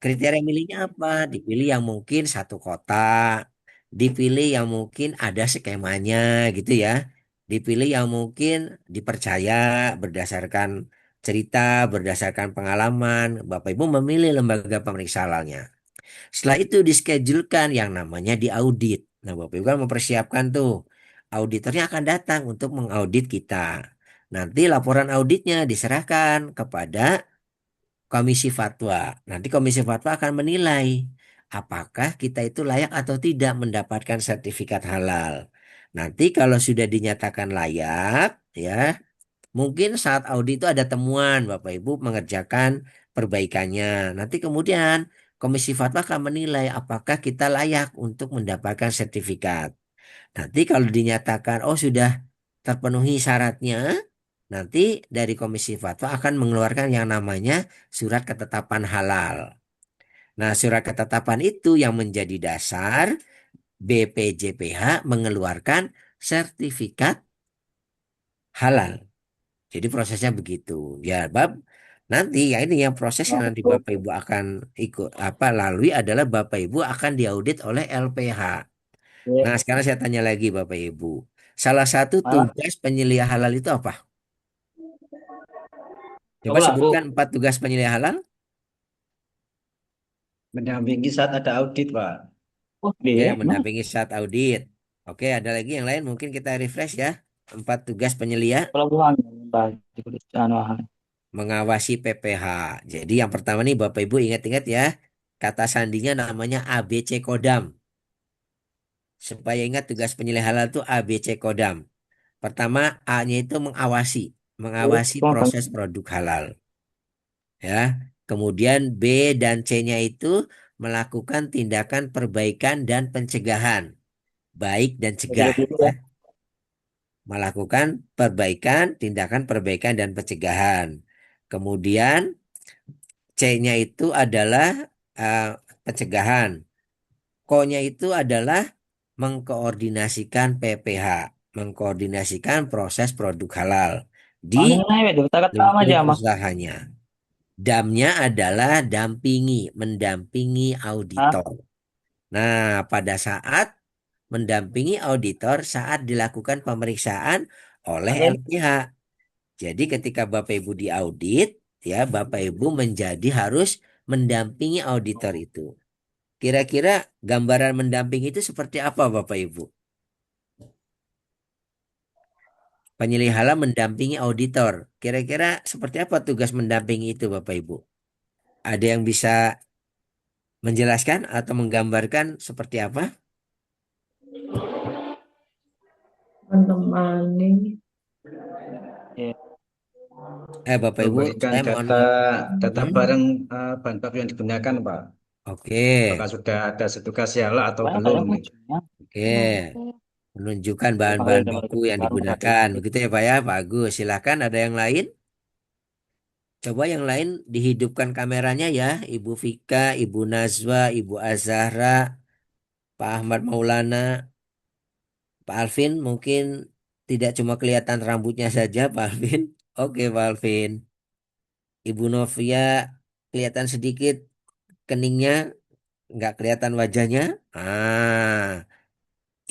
Kriteria milihnya apa? Dipilih yang mungkin satu kota, dipilih yang mungkin ada skemanya gitu ya. Dipilih yang mungkin dipercaya berdasarkan cerita, berdasarkan pengalaman. Bapak Ibu memilih lembaga pemeriksa halalnya. Setelah itu dischedulekan yang namanya diaudit. Nah, Bapak Ibu kan mempersiapkan tuh. Auditornya akan datang untuk mengaudit kita. Nanti laporan auditnya diserahkan kepada komisi fatwa. Nanti komisi fatwa akan menilai apakah kita itu layak atau tidak mendapatkan sertifikat halal. Nanti kalau sudah dinyatakan layak, ya, mungkin saat audit itu ada temuan Bapak Ibu mengerjakan perbaikannya. Nanti kemudian komisi fatwa akan menilai apakah kita layak untuk mendapatkan sertifikat. Nanti kalau dinyatakan oh sudah terpenuhi syaratnya, nanti dari Komisi Fatwa akan mengeluarkan yang namanya surat ketetapan halal. Nah, surat ketetapan itu yang menjadi dasar BPJPH mengeluarkan sertifikat halal. Jadi prosesnya begitu. Ya, Bab. Nanti ya ini yang proses yang nanti Bapak Ibu akan ikut apa lalui adalah Bapak Ibu akan diaudit oleh LPH. Iya. Nah, sekarang saya tanya lagi Bapak Ibu. Salah satu Malah tugas penyelia halal itu apa? Coba coba Bu sebutkan 4 tugas penyelia halal. mendampingi saat ada audit, Pak. Oh, Oke, dia, nah, mendampingi saat audit. Oke, ada lagi yang lain mungkin kita refresh ya. 4 tugas penyelia pelabuhan bagi anu, mengawasi PPH. Jadi yang pertama nih Bapak Ibu ingat-ingat ya. Kata sandinya namanya ABC Kodam. Supaya ingat tugas penyelia halal itu ABC Kodam. Pertama, A-nya itu mengawasi. Mengawasi proses produk halal. Ya. Kemudian B dan C-nya itu melakukan tindakan perbaikan dan pencegahan. Baik dan cegah. gitu Ya. ya. Melakukan perbaikan, tindakan perbaikan dan pencegahan. Kemudian C-nya itu adalah eh, pencegahan. Ko-nya itu adalah mengkoordinasikan PPH, mengkoordinasikan proses produk halal di Mana ya, kita ketama aja lingkup mah. usahanya. Damnya adalah dampingi, mendampingi Hah? auditor. Nah, pada saat mendampingi auditor saat dilakukan pemeriksaan oleh Oke. LPH. Jadi ketika Bapak Ibu diaudit, ya Bapak Ibu menjadi harus mendampingi auditor itu. Kira-kira gambaran mendampingi itu seperti apa Bapak Ibu? Penyelihala mendampingi auditor. Kira-kira seperti apa tugas mendampingi itu Bapak Ibu? Ada yang bisa menjelaskan atau menggambarkan seperti apa? Menemani. Ya. Bapak Ibu, Memberikan saya mohon data maaf. data Hmm? barang bahan baku yang digunakan, Pak. Oke, Apakah sudah ada sertifikasi siala atau Banyak belum kadang nih? munculnya. oke. Menunjukkan Gitu. Pakai bahan-bahan nomor baku yang baru tadi. digunakan. Begitu ya Pak ya? Bagus. Silakan ada yang lain? Coba yang lain dihidupkan kameranya ya. Ibu Vika, Ibu Nazwa, Ibu Azahra, Pak Ahmad Maulana, Pak Alvin mungkin tidak cuma kelihatan rambutnya saja Pak Alvin. Oke Pak Alvin. Ibu Novia kelihatan sedikit keningnya, nggak kelihatan wajahnya.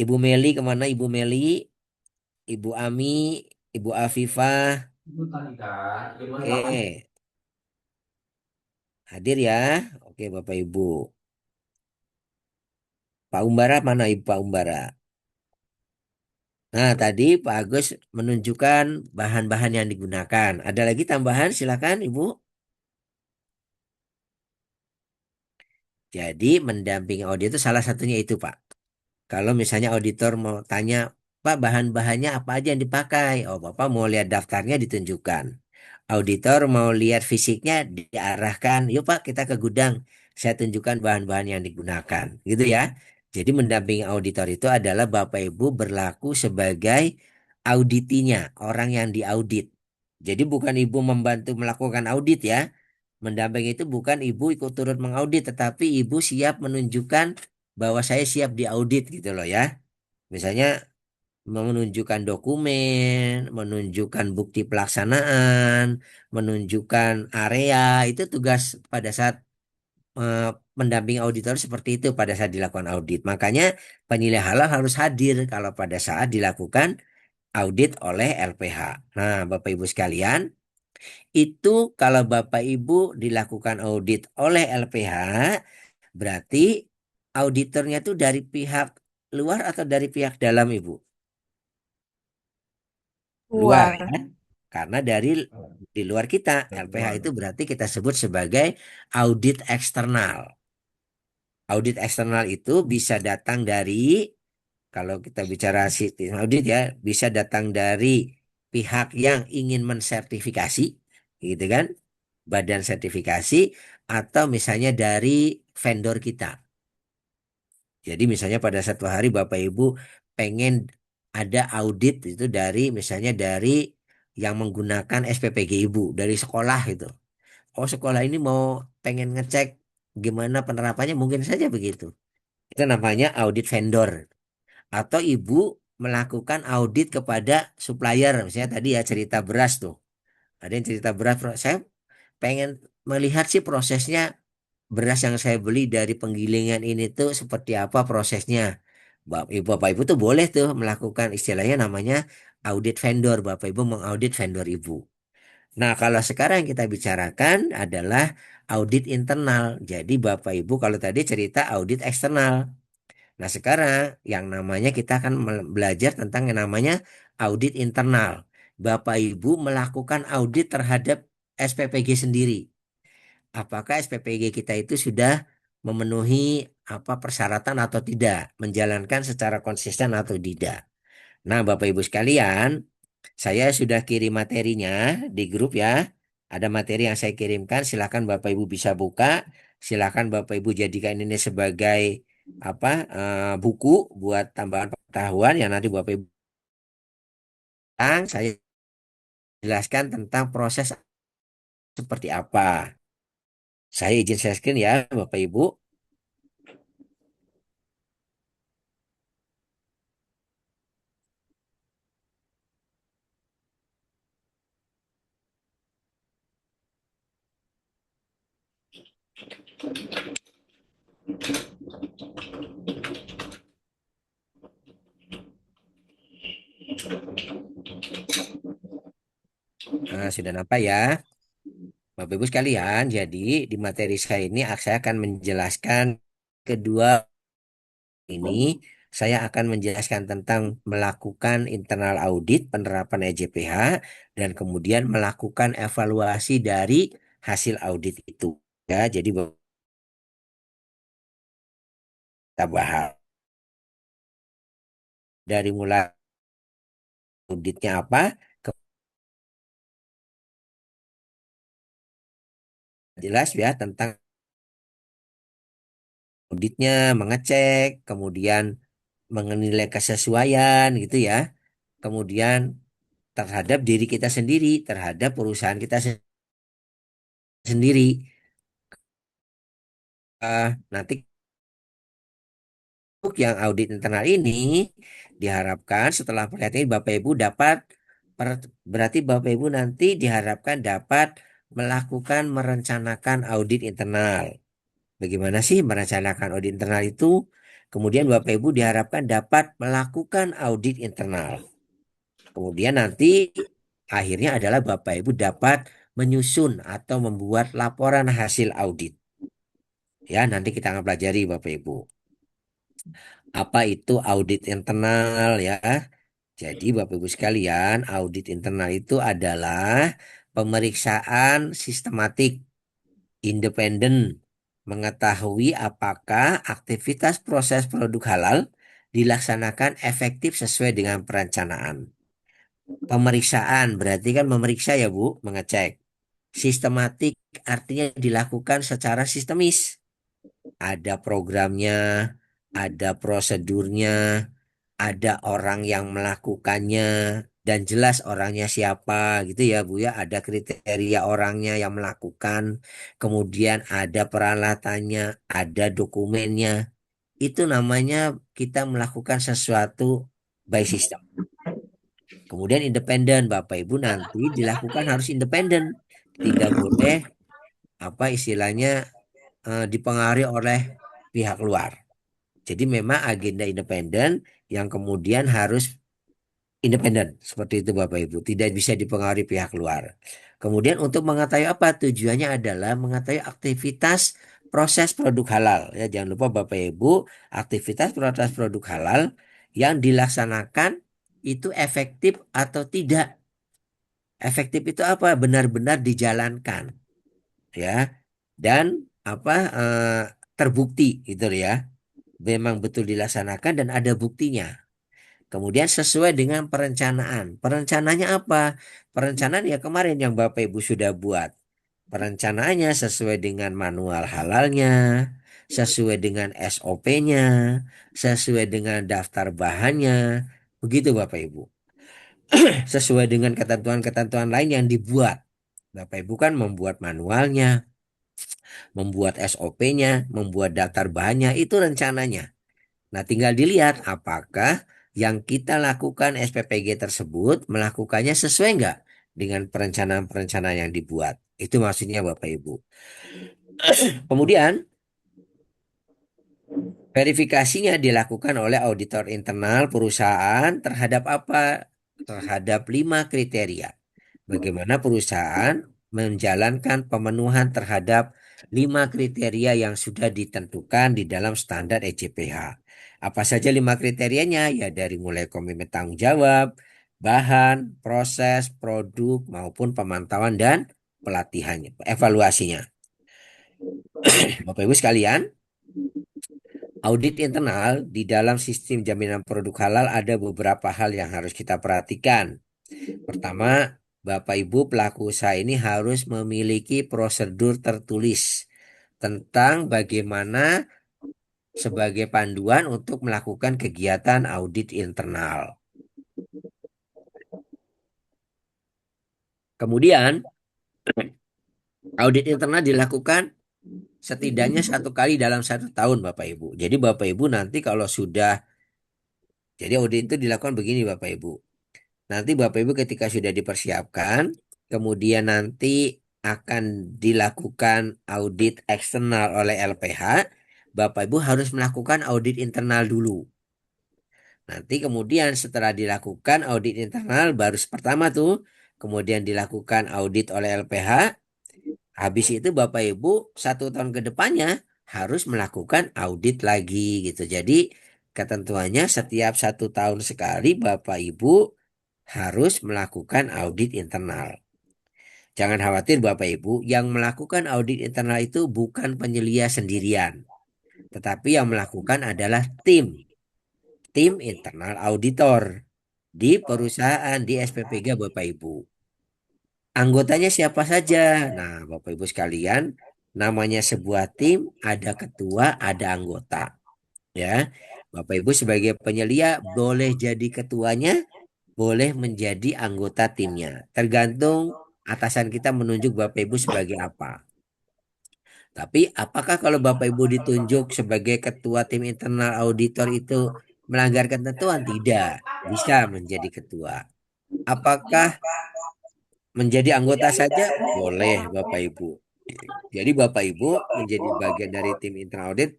Ibu Meli kemana Ibu Meli? Ibu Ami, Ibu Afifah. Oke, hadir ya. Oke Bapak Ibu. Pak Umbara mana Ibu Pak Umbara? Nah, tadi Pak Agus menunjukkan bahan-bahan yang digunakan. Ada lagi tambahan? Silakan, Ibu. Jadi, mendampingi audit itu salah satunya itu, Pak. Kalau misalnya auditor mau tanya, Pak, bahan-bahannya apa aja yang dipakai? Oh, Bapak mau lihat daftarnya ditunjukkan. Auditor mau lihat fisiknya diarahkan. Yuk, Pak, kita ke gudang. Saya tunjukkan bahan-bahan yang digunakan. Gitu ya. Jadi, mendampingi auditor itu adalah Bapak Ibu berlaku sebagai auditinya, orang yang diaudit. Jadi, bukan Ibu membantu melakukan audit ya. Mendampingi itu bukan ibu ikut turut mengaudit, tetapi ibu siap menunjukkan bahwa saya siap diaudit gitu loh ya. Misalnya menunjukkan dokumen, menunjukkan bukti pelaksanaan, menunjukkan area, itu tugas pada saat eh, pendamping auditor seperti itu pada saat dilakukan audit. Makanya penilai halal harus hadir kalau pada saat dilakukan audit oleh LPH. Nah, Bapak Ibu sekalian, itu kalau Bapak Ibu dilakukan audit oleh LPH, berarti auditornya itu dari pihak luar atau dari pihak dalam, Ibu? Luar Luar. kan? Karena dari di luar kita, LPH Luar. itu berarti kita sebut sebagai audit eksternal. Audit eksternal itu bisa datang dari, kalau kita bicara sistem audit ya, bisa datang dari pihak yang ingin mensertifikasi, gitu kan? Badan sertifikasi, atau misalnya dari vendor kita. Jadi misalnya pada satu hari Bapak Ibu pengen ada audit itu dari misalnya dari yang menggunakan SPPG Ibu dari sekolah itu. Oh, sekolah ini mau pengen ngecek gimana penerapannya, mungkin saja begitu. Itu namanya audit vendor. Atau Ibu melakukan audit kepada supplier. Misalnya tadi ya cerita beras tuh. Ada yang cerita beras, saya pengen melihat sih prosesnya beras yang saya beli dari penggilingan ini tuh seperti apa prosesnya. Bapak Ibu tuh boleh tuh melakukan istilahnya namanya audit vendor. Bapak Ibu mengaudit vendor Ibu. Nah, kalau sekarang yang kita bicarakan adalah audit internal. Jadi Bapak Ibu kalau tadi cerita audit eksternal. Nah, sekarang yang namanya kita akan belajar tentang yang namanya audit internal. Bapak Ibu melakukan audit terhadap SPPG sendiri. Apakah SPPG kita itu sudah memenuhi apa persyaratan atau tidak, menjalankan secara konsisten atau tidak. Nah, Bapak Ibu sekalian, saya sudah kirim materinya di grup ya. Ada materi yang saya kirimkan, silakan Bapak Ibu bisa buka, silakan Bapak Ibu jadikan ini sebagai apa buku buat tambahan pengetahuan yang nanti Bapak Ibu saya jelaskan tentang proses seperti apa. Saya izin share screen ya, Bapak Ibu. Nah, sudah nampak ya. Bapak Ibu sekalian, jadi di materi saya ini saya akan menjelaskan kedua ini, saya akan menjelaskan tentang melakukan internal audit penerapan EJPH dan kemudian melakukan evaluasi dari hasil audit itu. Ya, jadi kita bahas dari mulai auditnya apa, jelas ya tentang auditnya, mengecek, kemudian menilai kesesuaian gitu ya. Kemudian terhadap diri kita sendiri, terhadap perusahaan kita sendiri. Nanti untuk yang audit internal ini diharapkan setelah melihat ini Bapak Ibu dapat berarti Bapak Ibu nanti diharapkan dapat melakukan merencanakan audit internal. Bagaimana sih merencanakan audit internal itu? Kemudian Bapak Ibu diharapkan dapat melakukan audit internal. Kemudian nanti akhirnya adalah Bapak Ibu dapat menyusun atau membuat laporan hasil audit. Ya, nanti kita akan pelajari Bapak Ibu. Apa itu audit internal ya? Jadi Bapak Ibu sekalian, audit internal itu adalah pemeriksaan sistematik, independen, mengetahui apakah aktivitas proses produk halal dilaksanakan efektif sesuai dengan perencanaan. Pemeriksaan berarti kan memeriksa ya Bu, mengecek. Sistematik artinya dilakukan secara sistemis. Ada programnya, ada prosedurnya, ada orang yang melakukannya, dan jelas orangnya siapa gitu ya Bu ya. Ada kriteria orangnya yang melakukan, kemudian ada peralatannya, ada dokumennya. Itu namanya kita melakukan sesuatu by system. Kemudian independen, Bapak Ibu nanti dilakukan harus independen. Tidak boleh apa istilahnya dipengaruhi oleh pihak luar. Jadi memang agenda independen yang kemudian harus independen seperti itu Bapak Ibu, tidak bisa dipengaruhi pihak luar. Kemudian untuk mengetahui apa tujuannya adalah mengetahui aktivitas proses produk halal ya, jangan lupa Bapak Ibu, aktivitas proses produk halal yang dilaksanakan itu efektif atau tidak. Efektif itu apa? Benar-benar dijalankan ya, dan apa terbukti gitu ya. Memang betul dilaksanakan dan ada buktinya. Kemudian sesuai dengan perencanaan. Perencanaannya apa? Perencanaan ya kemarin yang Bapak Ibu sudah buat. Perencanaannya sesuai dengan manual halalnya, sesuai dengan SOP-nya, sesuai dengan daftar bahannya. Begitu Bapak Ibu. Sesuai dengan ketentuan-ketentuan lain yang dibuat. Bapak Ibu kan membuat manualnya, membuat SOP-nya, membuat daftar bahannya, itu rencananya. Nah, tinggal dilihat apakah yang kita lakukan SPPG tersebut melakukannya sesuai nggak dengan perencanaan-perencanaan yang dibuat. Itu maksudnya Bapak Ibu. Kemudian verifikasinya dilakukan oleh auditor internal perusahaan terhadap apa? Terhadap 5 kriteria. Bagaimana perusahaan menjalankan pemenuhan terhadap 5 kriteria yang sudah ditentukan di dalam standar ECPH. Apa saja 5 kriterianya? Ya dari mulai komitmen tanggung jawab, bahan, proses, produk, maupun pemantauan dan pelatihannya, evaluasinya. Bapak Ibu sekalian, audit internal di dalam sistem jaminan produk halal ada beberapa hal yang harus kita perhatikan. Pertama, Bapak Ibu pelaku usaha ini harus memiliki prosedur tertulis tentang bagaimana sebagai panduan untuk melakukan kegiatan audit internal. Kemudian, audit internal dilakukan setidaknya 1 kali dalam 1 tahun, Bapak Ibu. Jadi Bapak Ibu nanti kalau sudah, jadi audit itu dilakukan begini Bapak Ibu. Nanti Bapak Ibu ketika sudah dipersiapkan, kemudian nanti akan dilakukan audit eksternal oleh LPH, Bapak Ibu harus melakukan audit internal dulu. Nanti kemudian setelah dilakukan audit internal baru pertama tuh, kemudian dilakukan audit oleh LPH, habis itu Bapak Ibu 1 tahun ke depannya harus melakukan audit lagi gitu. Jadi ketentuannya setiap 1 tahun sekali Bapak Ibu harus melakukan audit internal. Jangan khawatir Bapak Ibu, yang melakukan audit internal itu bukan penyelia sendirian, tetapi yang melakukan adalah tim internal auditor di perusahaan di SPPG Bapak Ibu. Anggotanya siapa saja? Nah, Bapak Ibu sekalian, namanya sebuah tim, ada ketua, ada anggota. Ya, Bapak Ibu sebagai penyelia boleh jadi ketuanya, boleh menjadi anggota timnya. Tergantung atasan kita menunjuk Bapak Ibu sebagai apa. Tapi apakah kalau Bapak Ibu ditunjuk sebagai ketua tim internal auditor itu melanggar ketentuan? Tidak, bisa menjadi ketua. Apakah menjadi anggota saja? Boleh Bapak Ibu. Jadi Bapak Ibu menjadi bagian dari tim internal audit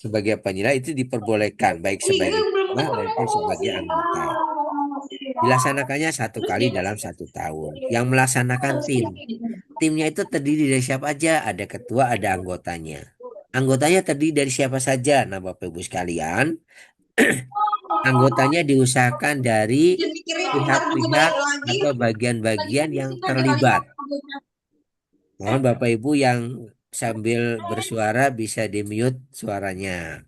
sebagai penilai itu diperbolehkan baik sebagai ketua maupun sebagai anggota. Dilaksanakannya 1 kali dalam 1 tahun. Yang melaksanakan tim. Timnya itu terdiri dari siapa aja? Ada ketua, ada anggotanya. Anggotanya terdiri dari siapa saja? Nah, Bapak Ibu sekalian, anggotanya diusahakan dari pihak-pihak atau bagian-bagian yang terlibat. Mohon Bapak Ibu yang sambil bersuara bisa di-mute suaranya.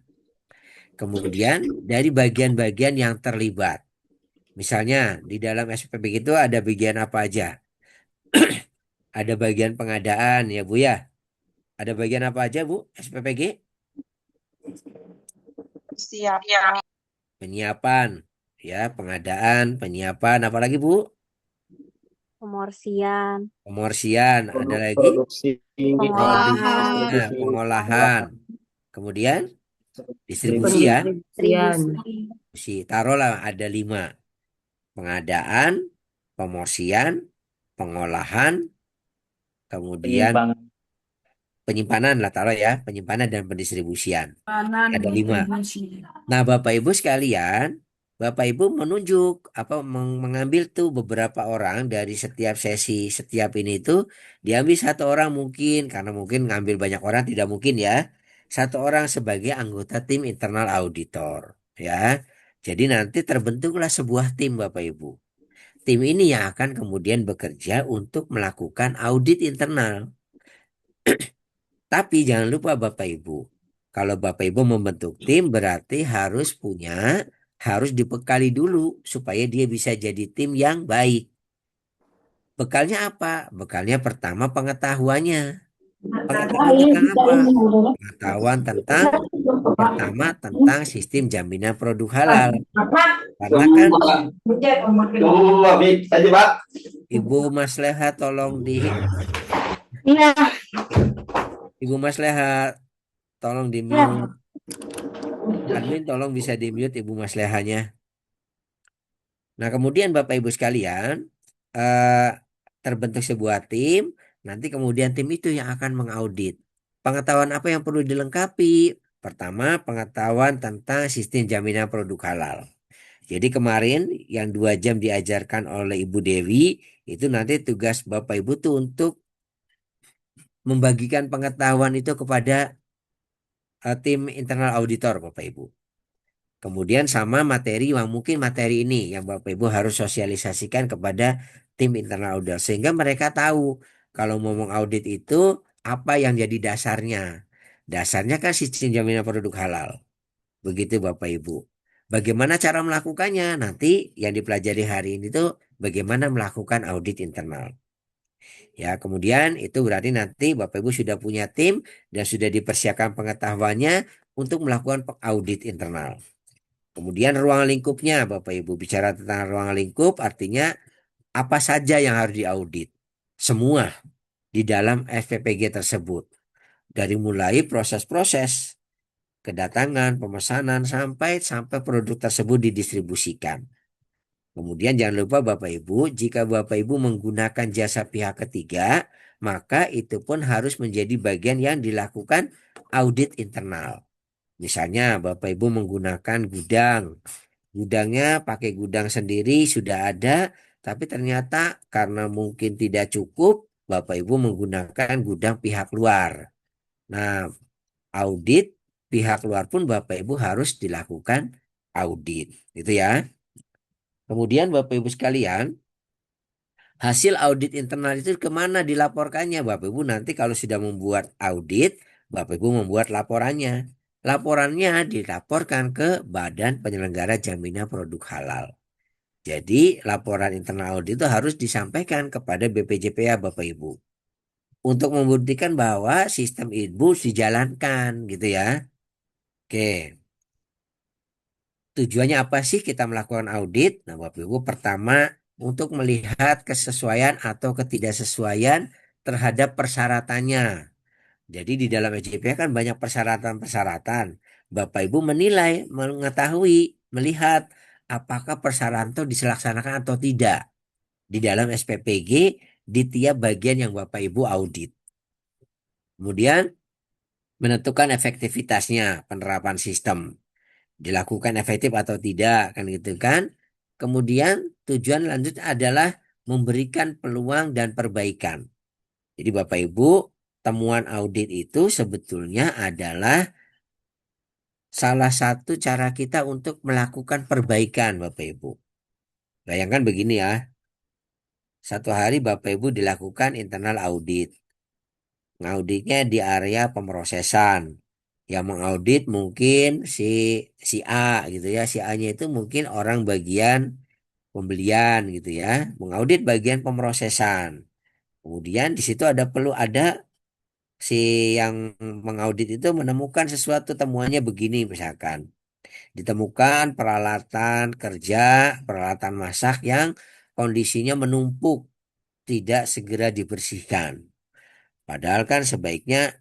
Kemudian dari bagian-bagian yang terlibat. Misalnya di dalam SPPG itu ada bagian apa aja? Ada bagian pengadaan ya Bu ya. Ada bagian apa aja Bu SPPG? Siap. Penyiapan ya, pengadaan, penyiapan, apalagi Bu? Pemorsian, Pemorsian, ada lagi? Produksi, pengolahan, Nah, pengolahan. Kemudian distribusi ya. pendistribusian, Taruhlah ada 5. Pengadaan, pemorsian, pengolahan, kemudian penyimpangan. penyimpanan lah taruh ya, penyimpanan dan pendistribusian. Kanan Ada 5. distribusi. Nah, Bapak Ibu sekalian, Bapak Ibu menunjuk apa mengambil tuh beberapa orang dari setiap sesi, setiap ini tuh diambil satu orang mungkin karena mungkin ngambil banyak orang tidak mungkin ya. Satu orang sebagai anggota tim internal auditor ya. Jadi nanti terbentuklah sebuah tim Bapak Ibu. Tim ini yang akan kemudian bekerja untuk melakukan audit internal. Tapi jangan lupa Bapak Ibu, kalau Bapak Ibu membentuk tim berarti harus dibekali dulu supaya dia bisa jadi tim yang baik. Bekalnya apa? Bekalnya pertama pengetahuannya. Pengetahuan tentang apa? Pengetahuan tentang pertama tentang sistem jaminan produk halal. Karena kan Ibu Masleha tolong di Iya. Ibu Masleha tolong di mute. Admin tolong bisa di mute Ibu Maslehanya. Nah, kemudian Bapak Ibu sekalian, eh, terbentuk sebuah tim, nanti kemudian tim itu yang akan mengaudit. Pengetahuan apa yang perlu dilengkapi? Pertama, pengetahuan tentang sistem jaminan produk halal. Jadi kemarin yang 2 jam diajarkan oleh Ibu Dewi, itu nanti tugas Bapak Ibu tuh untuk membagikan pengetahuan itu kepada tim internal auditor Bapak Ibu. Kemudian sama materi yang mungkin materi ini yang Bapak Ibu harus sosialisasikan kepada tim internal audit sehingga mereka tahu kalau mau mengaudit itu apa yang jadi dasarnya. Dasarnya kan sistem jaminan produk halal. Begitu Bapak Ibu. Bagaimana cara melakukannya? Nanti yang dipelajari hari ini tuh bagaimana melakukan audit internal. Ya, kemudian itu berarti nanti Bapak Ibu sudah punya tim dan sudah dipersiapkan pengetahuannya untuk melakukan audit internal. Kemudian ruang lingkupnya, Bapak Ibu bicara tentang ruang lingkup, artinya apa saja yang harus diaudit. Semua di dalam FPPG tersebut. Dari mulai proses-proses kedatangan, pemesanan, sampai sampai produk tersebut didistribusikan. Kemudian jangan lupa Bapak Ibu, jika Bapak Ibu menggunakan jasa pihak ketiga, maka itu pun harus menjadi bagian yang dilakukan audit internal. Misalnya Bapak Ibu menggunakan gudang. Gudangnya pakai gudang sendiri sudah ada, tapi ternyata karena mungkin tidak cukup, Bapak Ibu menggunakan gudang pihak luar. Nah, audit pihak luar pun Bapak Ibu harus dilakukan audit, gitu ya. Kemudian Bapak Ibu sekalian, hasil audit internal itu kemana dilaporkannya? Bapak Ibu nanti kalau sudah membuat audit, Bapak Ibu membuat laporannya. Laporannya dilaporkan ke Badan Penyelenggara Jaminan Produk Halal. Jadi laporan internal audit itu harus disampaikan kepada BPJPA Bapak Ibu untuk membuktikan bahwa sistem itu dijalankan gitu ya. Oke, tujuannya apa sih kita melakukan audit? Nah, Bapak Ibu pertama untuk melihat kesesuaian atau ketidaksesuaian terhadap persyaratannya. Jadi di dalam EJPH kan banyak persyaratan-persyaratan. Bapak Ibu menilai, mengetahui, melihat apakah persyaratan itu dilaksanakan atau tidak di dalam SPPG di tiap bagian yang Bapak Ibu audit. Kemudian menentukan efektivitasnya penerapan sistem. Dilakukan efektif atau tidak kan gitu kan. Kemudian tujuan lanjut adalah memberikan peluang dan perbaikan. Jadi Bapak Ibu, temuan audit itu sebetulnya adalah salah satu cara kita untuk melakukan perbaikan Bapak Ibu. Bayangkan begini ya, satu hari Bapak Ibu dilakukan internal audit. Ngauditnya di area pemrosesan. Yang mengaudit mungkin si A gitu ya. Si A-nya itu mungkin orang bagian pembelian gitu ya. Mengaudit bagian pemrosesan. Kemudian di situ ada si yang mengaudit itu menemukan sesuatu temuannya begini misalkan. Ditemukan peralatan kerja, peralatan masak yang kondisinya menumpuk, tidak segera dibersihkan. Padahal kan sebaiknya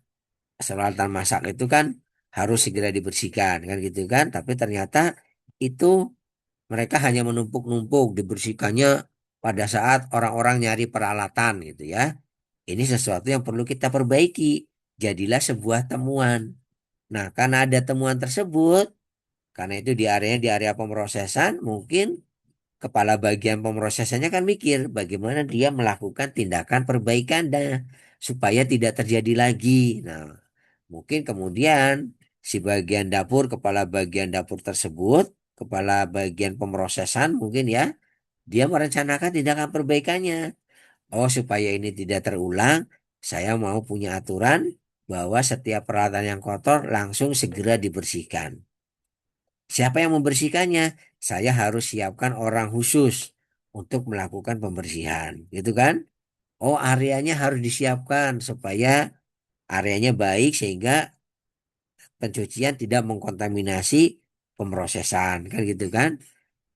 peralatan masak itu kan harus segera dibersihkan kan gitu kan. Tapi ternyata itu mereka hanya menumpuk-numpuk dibersihkannya pada saat orang-orang nyari peralatan gitu ya. Ini sesuatu yang perlu kita perbaiki. jadilah sebuah temuan. Nah, karena ada temuan tersebut, karena itu di area pemrosesan, mungkin kepala bagian pemrosesannya kan mikir bagaimana dia melakukan tindakan perbaikan dan supaya tidak terjadi lagi. Nah, mungkin kemudian si bagian dapur, kepala bagian dapur tersebut, kepala bagian pemrosesan mungkin ya, dia merencanakan tindakan perbaikannya. Oh, supaya ini tidak terulang, saya mau punya aturan bahwa setiap peralatan yang kotor langsung segera dibersihkan. Siapa yang membersihkannya? Saya harus siapkan orang khusus untuk melakukan pembersihan, gitu kan? Oh, areanya harus disiapkan supaya areanya baik sehingga pencucian tidak mengkontaminasi pemrosesan, kan gitu kan?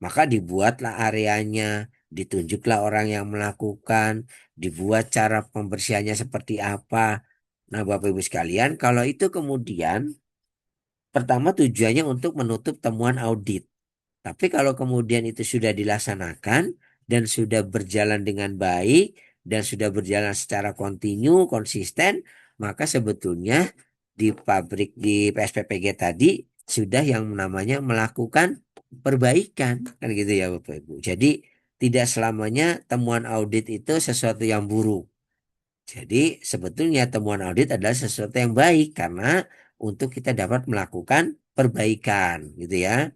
Maka dibuatlah areanya, ditunjuklah orang yang melakukan, dibuat cara pembersihannya seperti apa. Nah, Bapak Ibu sekalian, kalau itu kemudian pertama tujuannya untuk menutup temuan audit. Tapi kalau kemudian itu sudah dilaksanakan dan sudah berjalan dengan baik dan sudah berjalan secara kontinu, konsisten, maka sebetulnya di pabrik di PSPPG tadi sudah yang namanya melakukan perbaikan, kan gitu ya Bapak Ibu. Jadi tidak selamanya temuan audit itu sesuatu yang buruk. Jadi sebetulnya temuan audit adalah sesuatu yang baik karena untuk kita dapat melakukan perbaikan gitu ya.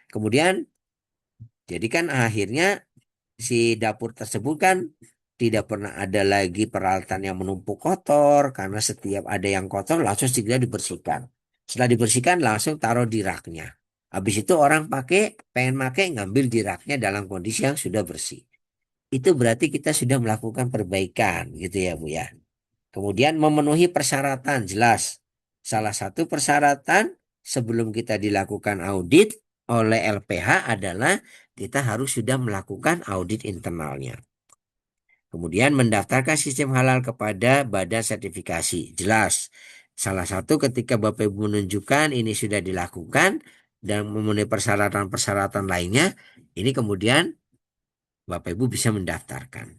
Kemudian jadi kan akhirnya si dapur tersebut kan tidak pernah ada lagi peralatan yang menumpuk kotor karena setiap ada yang kotor langsung segera dibersihkan. Setelah dibersihkan langsung taruh di raknya. Habis itu orang pengen pakai ngambil di raknya dalam kondisi yang sudah bersih. Itu berarti kita sudah melakukan perbaikan gitu ya Bu ya. Kemudian memenuhi persyaratan jelas. Salah satu persyaratan sebelum kita dilakukan audit oleh LPH adalah kita harus sudah melakukan audit internalnya. Kemudian mendaftarkan sistem halal kepada badan sertifikasi. Jelas. Salah satu ketika Bapak Ibu menunjukkan ini sudah dilakukan dan memenuhi persyaratan-persyaratan lainnya, ini kemudian Bapak Ibu bisa mendaftarkan.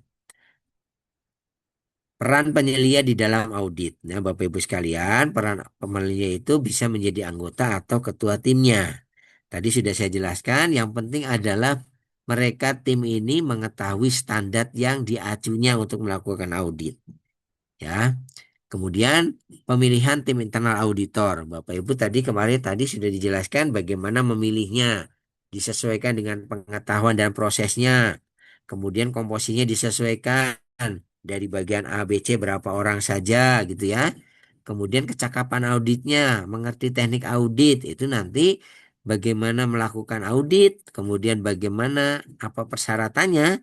Peran penyelia di dalam audit. Nah, Bapak Ibu sekalian, peran penyelia itu bisa menjadi anggota atau ketua timnya. Tadi sudah saya jelaskan, yang penting adalah mereka tim ini mengetahui standar yang diacunya untuk melakukan audit. Ya. Kemudian pemilihan tim internal auditor. Bapak Ibu kemarin tadi sudah dijelaskan bagaimana memilihnya. Disesuaikan dengan pengetahuan dan prosesnya. Kemudian komposisinya disesuaikan dari bagian A, B, C berapa orang saja gitu ya. Kemudian kecakapan auditnya, mengerti teknik audit itu nanti bagaimana melakukan audit, kemudian bagaimana apa persyaratannya.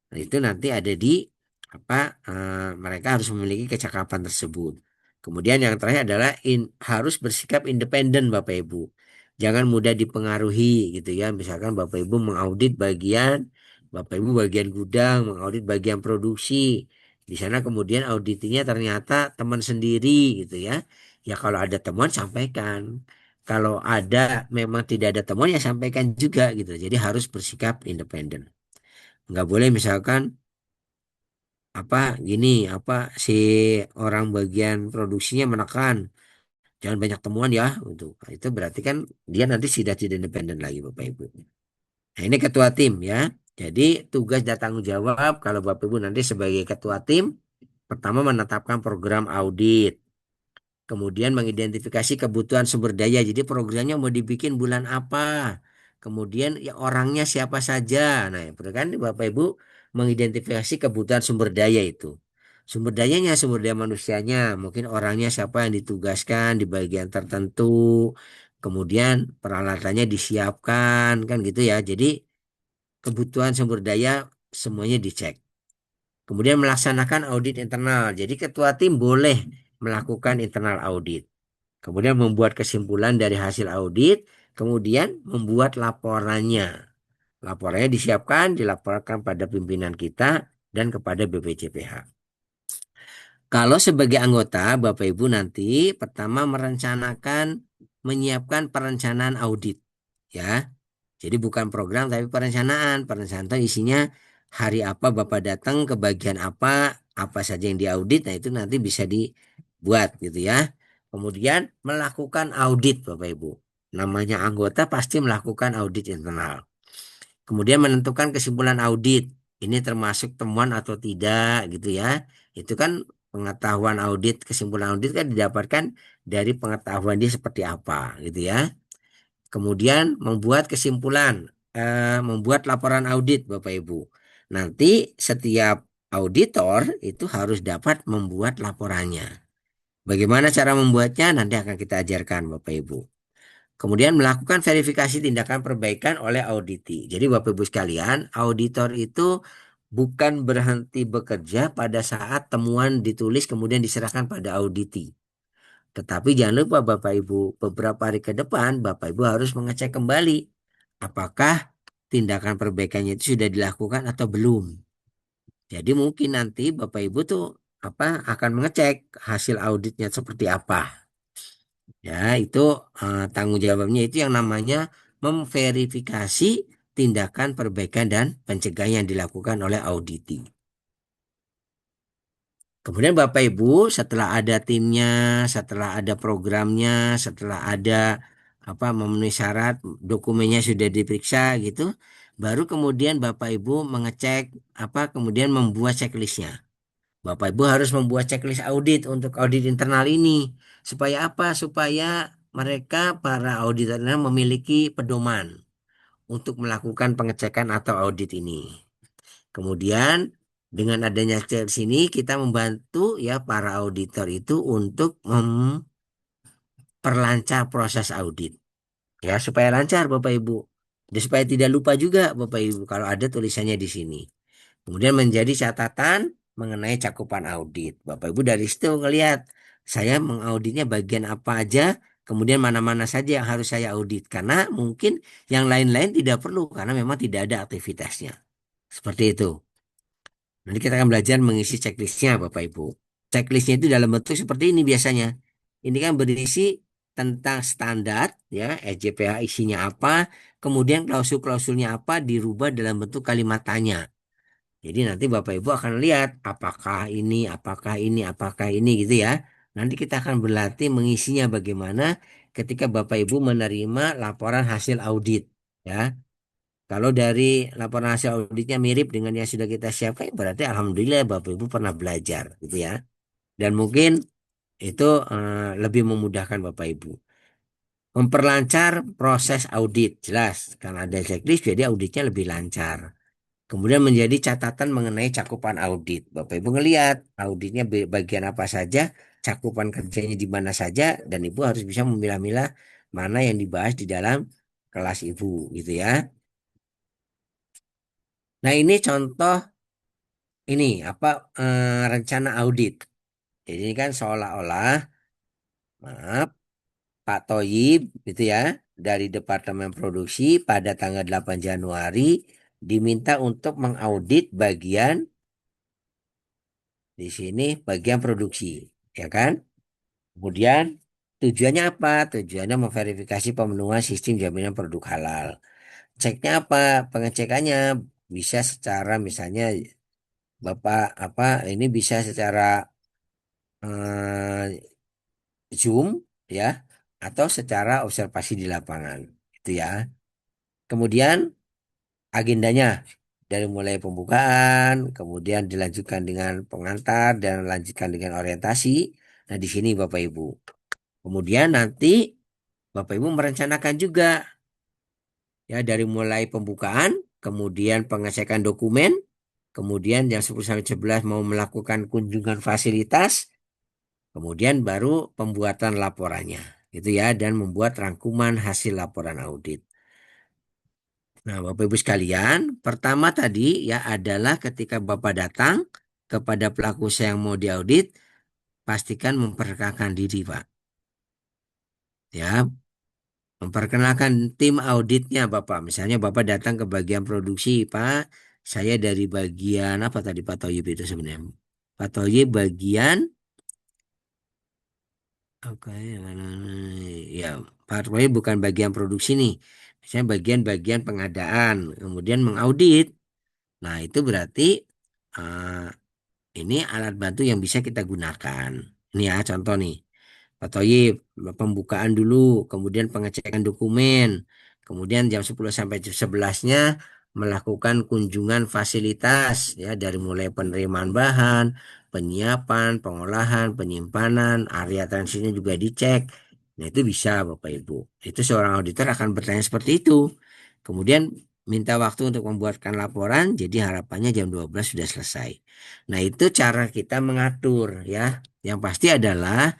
Nah, itu nanti ada di apa mereka harus memiliki kecakapan tersebut. Kemudian yang terakhir adalah harus bersikap independen Bapak Ibu. Jangan mudah dipengaruhi gitu ya. Misalkan Bapak Ibu mengaudit Bapak Ibu bagian gudang, mengaudit bagian produksi. Di sana kemudian auditinya ternyata teman sendiri gitu ya. Ya kalau ada temuan sampaikan. Kalau ada memang tidak ada temuan ya sampaikan juga gitu. Jadi harus bersikap independen. Nggak boleh misalkan apa gini apa si orang bagian produksinya menekan jangan banyak temuan ya untuk itu berarti kan dia nanti sudah tidak independen lagi Bapak Ibu. Nah, ini ketua tim ya. Jadi tugas dan tanggung jawab kalau Bapak Ibu nanti sebagai ketua tim pertama menetapkan program audit. Kemudian mengidentifikasi kebutuhan sumber daya. Jadi programnya mau dibikin bulan apa. Kemudian ya orangnya siapa saja. Nah, itu kan Bapak Ibu mengidentifikasi kebutuhan sumber daya itu. Sumber dayanya, sumber daya manusianya. Mungkin orangnya siapa yang ditugaskan di bagian tertentu. Kemudian peralatannya disiapkan. Kan gitu ya. Jadi kebutuhan sumber daya semuanya dicek. Kemudian melaksanakan audit internal. Jadi ketua tim boleh melakukan internal audit. Kemudian membuat kesimpulan dari hasil audit, kemudian membuat laporannya. Laporannya disiapkan, dilaporkan pada pimpinan kita dan kepada BPJPH. Kalau sebagai anggota, Bapak Ibu nanti pertama merencanakan, menyiapkan perencanaan audit. Ya, jadi bukan program tapi perencanaan. Perencanaan itu isinya hari apa Bapak datang ke bagian apa saja yang diaudit. Nah itu nanti bisa buat gitu ya. Kemudian melakukan audit Bapak Ibu. Namanya anggota pasti melakukan audit internal. Kemudian menentukan kesimpulan audit. Ini termasuk temuan atau tidak gitu ya. Itu kan pengetahuan audit, kesimpulan audit kan didapatkan dari pengetahuan dia seperti apa gitu ya. Kemudian membuat kesimpulan, membuat laporan audit Bapak Ibu. Nanti setiap auditor itu harus dapat membuat laporannya. Bagaimana cara membuatnya nanti akan kita ajarkan Bapak Ibu. Kemudian melakukan verifikasi tindakan perbaikan oleh auditi. Jadi Bapak Ibu sekalian, auditor itu bukan berhenti bekerja pada saat temuan ditulis kemudian diserahkan pada auditi. Tetapi jangan lupa Bapak Ibu, beberapa hari ke depan Bapak Ibu harus mengecek kembali apakah tindakan perbaikannya itu sudah dilakukan atau belum. Jadi mungkin nanti Bapak Ibu tuh akan mengecek hasil auditnya seperti apa. Ya, itu tanggung jawabnya itu yang namanya memverifikasi tindakan perbaikan dan pencegahan yang dilakukan oleh auditi. Kemudian Bapak Ibu, setelah ada timnya, setelah ada programnya, setelah ada memenuhi syarat, dokumennya sudah diperiksa gitu, baru kemudian Bapak Ibu mengecek kemudian membuat checklistnya. Bapak Ibu harus membuat checklist audit untuk audit internal ini. Supaya apa? Supaya mereka para auditor memiliki pedoman untuk melakukan pengecekan atau audit ini. Kemudian dengan adanya checklist ini kita membantu ya para auditor itu untuk memperlancar proses audit. Ya, supaya lancar Bapak Ibu. Dan supaya tidak lupa juga Bapak Ibu kalau ada tulisannya di sini. Kemudian menjadi catatan mengenai cakupan audit. Bapak Ibu dari situ ngelihat saya mengauditnya bagian apa aja, kemudian mana-mana saja yang harus saya audit. Karena mungkin yang lain-lain tidak perlu karena memang tidak ada aktivitasnya. Seperti itu. Nanti kita akan belajar mengisi checklistnya Bapak Ibu. Checklistnya itu dalam bentuk seperti ini biasanya. Ini kan berisi tentang standar ya, SJPH isinya apa, kemudian klausul-klausulnya apa dirubah dalam bentuk kalimat tanya. Jadi nanti Bapak Ibu akan lihat apakah ini, apakah ini gitu ya. Nanti kita akan berlatih mengisinya bagaimana ketika Bapak Ibu menerima laporan hasil audit ya. Kalau dari laporan hasil auditnya mirip dengan yang sudah kita siapkan, berarti Alhamdulillah Bapak Ibu pernah belajar gitu ya. Dan mungkin itu lebih memudahkan Bapak Ibu. Memperlancar proses audit, jelas. Karena ada checklist, jadi auditnya lebih lancar. Kemudian menjadi catatan mengenai cakupan audit. Bapak Ibu ngelihat auditnya bagian apa saja, cakupan kerjanya di mana saja, dan Ibu harus bisa memilah-milah mana yang dibahas di dalam kelas Ibu, gitu ya. Nah ini contoh ini rencana audit. Jadi ini kan seolah-olah, maaf, Pak Toyib gitu ya, dari Departemen Produksi pada tanggal 8 Januari diminta untuk mengaudit bagian di sini bagian produksi, ya kan? Kemudian tujuannya apa? Tujuannya memverifikasi pemenuhan sistem jaminan produk halal. Ceknya apa? Pengecekannya bisa secara misalnya Bapak ini bisa secara eh, Zoom ya atau secara observasi di lapangan itu ya. Kemudian agendanya dari mulai pembukaan, kemudian dilanjutkan dengan pengantar dan lanjutkan dengan orientasi. Nah, di sini Bapak Ibu. Kemudian nanti Bapak Ibu merencanakan juga ya dari mulai pembukaan, kemudian pengecekan dokumen, kemudian yang 10 sampai 11 mau melakukan kunjungan fasilitas, kemudian baru pembuatan laporannya gitu ya dan membuat rangkuman hasil laporan audit. Nah, Bapak Ibu sekalian, pertama tadi ya adalah ketika Bapak datang kepada pelaku usaha yang mau diaudit, pastikan memperkenalkan diri, Pak. Ya, memperkenalkan tim auditnya Bapak. Misalnya Bapak datang ke bagian produksi, Pak. Saya dari bagian apa tadi Pak Toyib itu sebenarnya? Pak Toyib bagian oke, ya Pak Toyib bukan bagian produksi nih. Misalnya bagian-bagian pengadaan, kemudian mengaudit. Nah, itu berarti eh, ini alat bantu yang bisa kita gunakan. Ini ya contoh nih. Pak Toyib, pembukaan dulu, kemudian pengecekan dokumen, kemudian jam 10 sampai jam 11-nya melakukan kunjungan fasilitas ya dari mulai penerimaan bahan, penyiapan, pengolahan, penyimpanan, area transitnya juga dicek. Nah, itu bisa Bapak Ibu. Itu seorang auditor akan bertanya seperti itu. Kemudian minta waktu untuk membuatkan laporan, jadi harapannya jam 12 sudah selesai. Nah, itu cara kita mengatur ya. Yang pasti adalah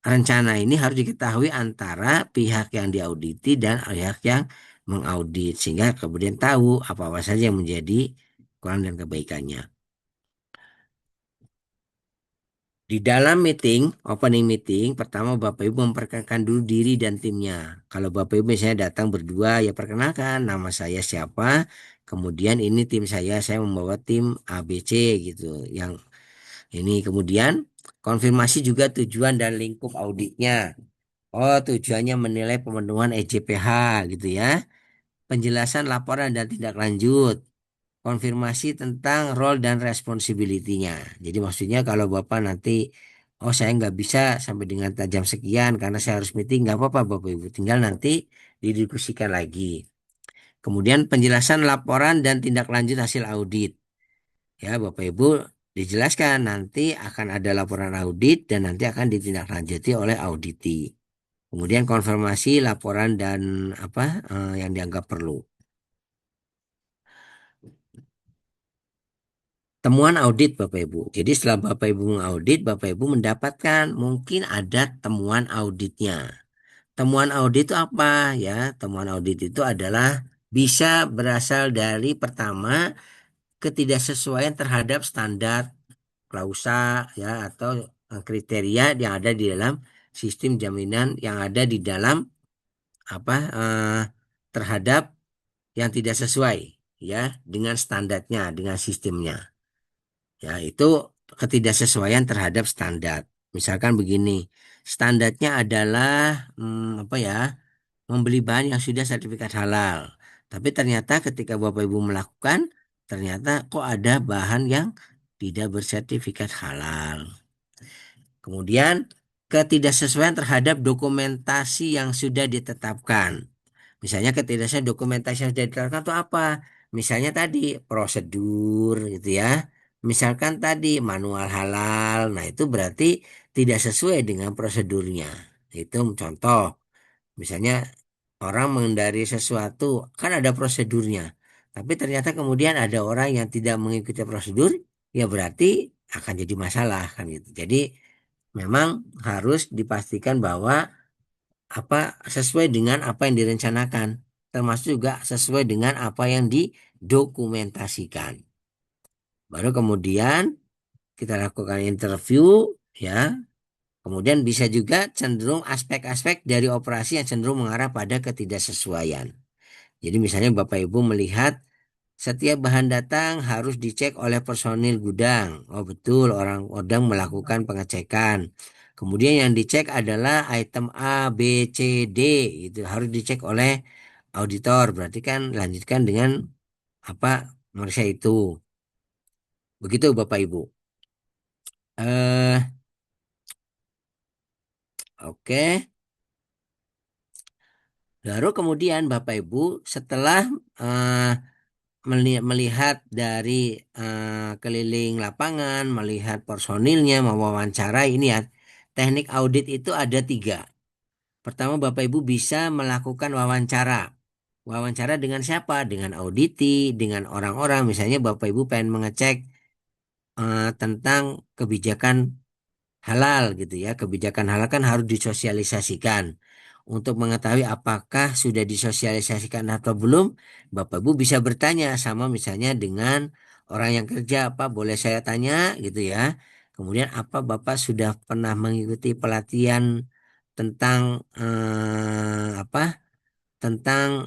rencana ini harus diketahui antara pihak yang diauditi dan pihak yang mengaudit sehingga kemudian tahu apa-apa saja yang menjadi kekurangan dan kebaikannya. Di dalam meeting, opening meeting, pertama Bapak Ibu memperkenalkan dulu diri dan timnya. Kalau Bapak Ibu misalnya datang berdua, ya perkenalkan nama saya siapa, kemudian ini tim saya membawa tim ABC gitu. Yang ini kemudian konfirmasi juga tujuan dan lingkup auditnya. Oh, tujuannya menilai pemenuhan EJPH gitu ya. Penjelasan laporan dan tindak lanjut. Konfirmasi tentang role dan responsibility-nya. Jadi maksudnya kalau Bapak nanti, oh saya nggak bisa sampai dengan jam sekian karena saya harus meeting, nggak apa-apa Bapak Ibu. Tinggal nanti didiskusikan lagi. Kemudian penjelasan laporan dan tindak lanjut hasil audit. Ya Bapak Ibu dijelaskan nanti akan ada laporan audit dan nanti akan ditindaklanjuti oleh auditi. Kemudian konfirmasi laporan dan apa yang dianggap perlu. Temuan audit Bapak Ibu. Jadi setelah Bapak Ibu mengaudit, Bapak Ibu mendapatkan mungkin ada temuan auditnya. Temuan audit itu apa ya? Temuan audit itu adalah bisa berasal dari pertama ketidaksesuaian terhadap standar klausa ya atau kriteria yang ada di dalam sistem jaminan yang ada di dalam apa terhadap yang tidak sesuai ya dengan standarnya, dengan sistemnya. Ya, itu ketidaksesuaian terhadap standar. Misalkan begini, standarnya adalah apa ya, membeli bahan yang sudah sertifikat halal. Tapi ternyata ketika Bapak Ibu melakukan, ternyata kok ada bahan yang tidak bersertifikat halal. Kemudian ketidaksesuaian terhadap dokumentasi yang sudah ditetapkan. Misalnya ketidaksesuaian dokumentasi yang sudah ditetapkan itu apa? Misalnya tadi prosedur gitu ya. Misalkan tadi manual halal. Nah, itu berarti tidak sesuai dengan prosedurnya. Itu contoh. Misalnya orang mengendari sesuatu kan ada prosedurnya. Tapi ternyata kemudian ada orang yang tidak mengikuti prosedur, ya berarti akan jadi masalah kan gitu. Jadi memang harus dipastikan bahwa apa sesuai dengan apa yang direncanakan, termasuk juga sesuai dengan apa yang didokumentasikan. Baru kemudian kita lakukan interview ya. Kemudian bisa juga cenderung aspek-aspek dari operasi yang cenderung mengarah pada ketidaksesuaian. Jadi misalnya Bapak Ibu melihat setiap bahan datang harus dicek oleh personil gudang. Oh betul, orang gudang melakukan pengecekan. Kemudian yang dicek adalah item A, B, C, D. Itu harus dicek oleh auditor. Berarti kan lanjutkan dengan apa merisa itu. Begitu Bapak Ibu. Eh, oke. Baru kemudian Bapak Ibu setelah eh, melihat dari keliling lapangan, melihat personilnya, mewawancara ini ya. Teknik audit itu ada tiga. Pertama, Bapak Ibu bisa melakukan wawancara. Wawancara dengan siapa? Dengan auditi, dengan orang-orang. Misalnya Bapak Ibu pengen mengecek tentang kebijakan halal gitu ya. Kebijakan halal kan harus disosialisasikan. Untuk mengetahui apakah sudah disosialisasikan atau belum, Bapak Ibu bisa bertanya sama misalnya dengan orang yang kerja, apa boleh saya tanya gitu ya. Kemudian apa Bapak sudah pernah mengikuti pelatihan tentang apa? Tentang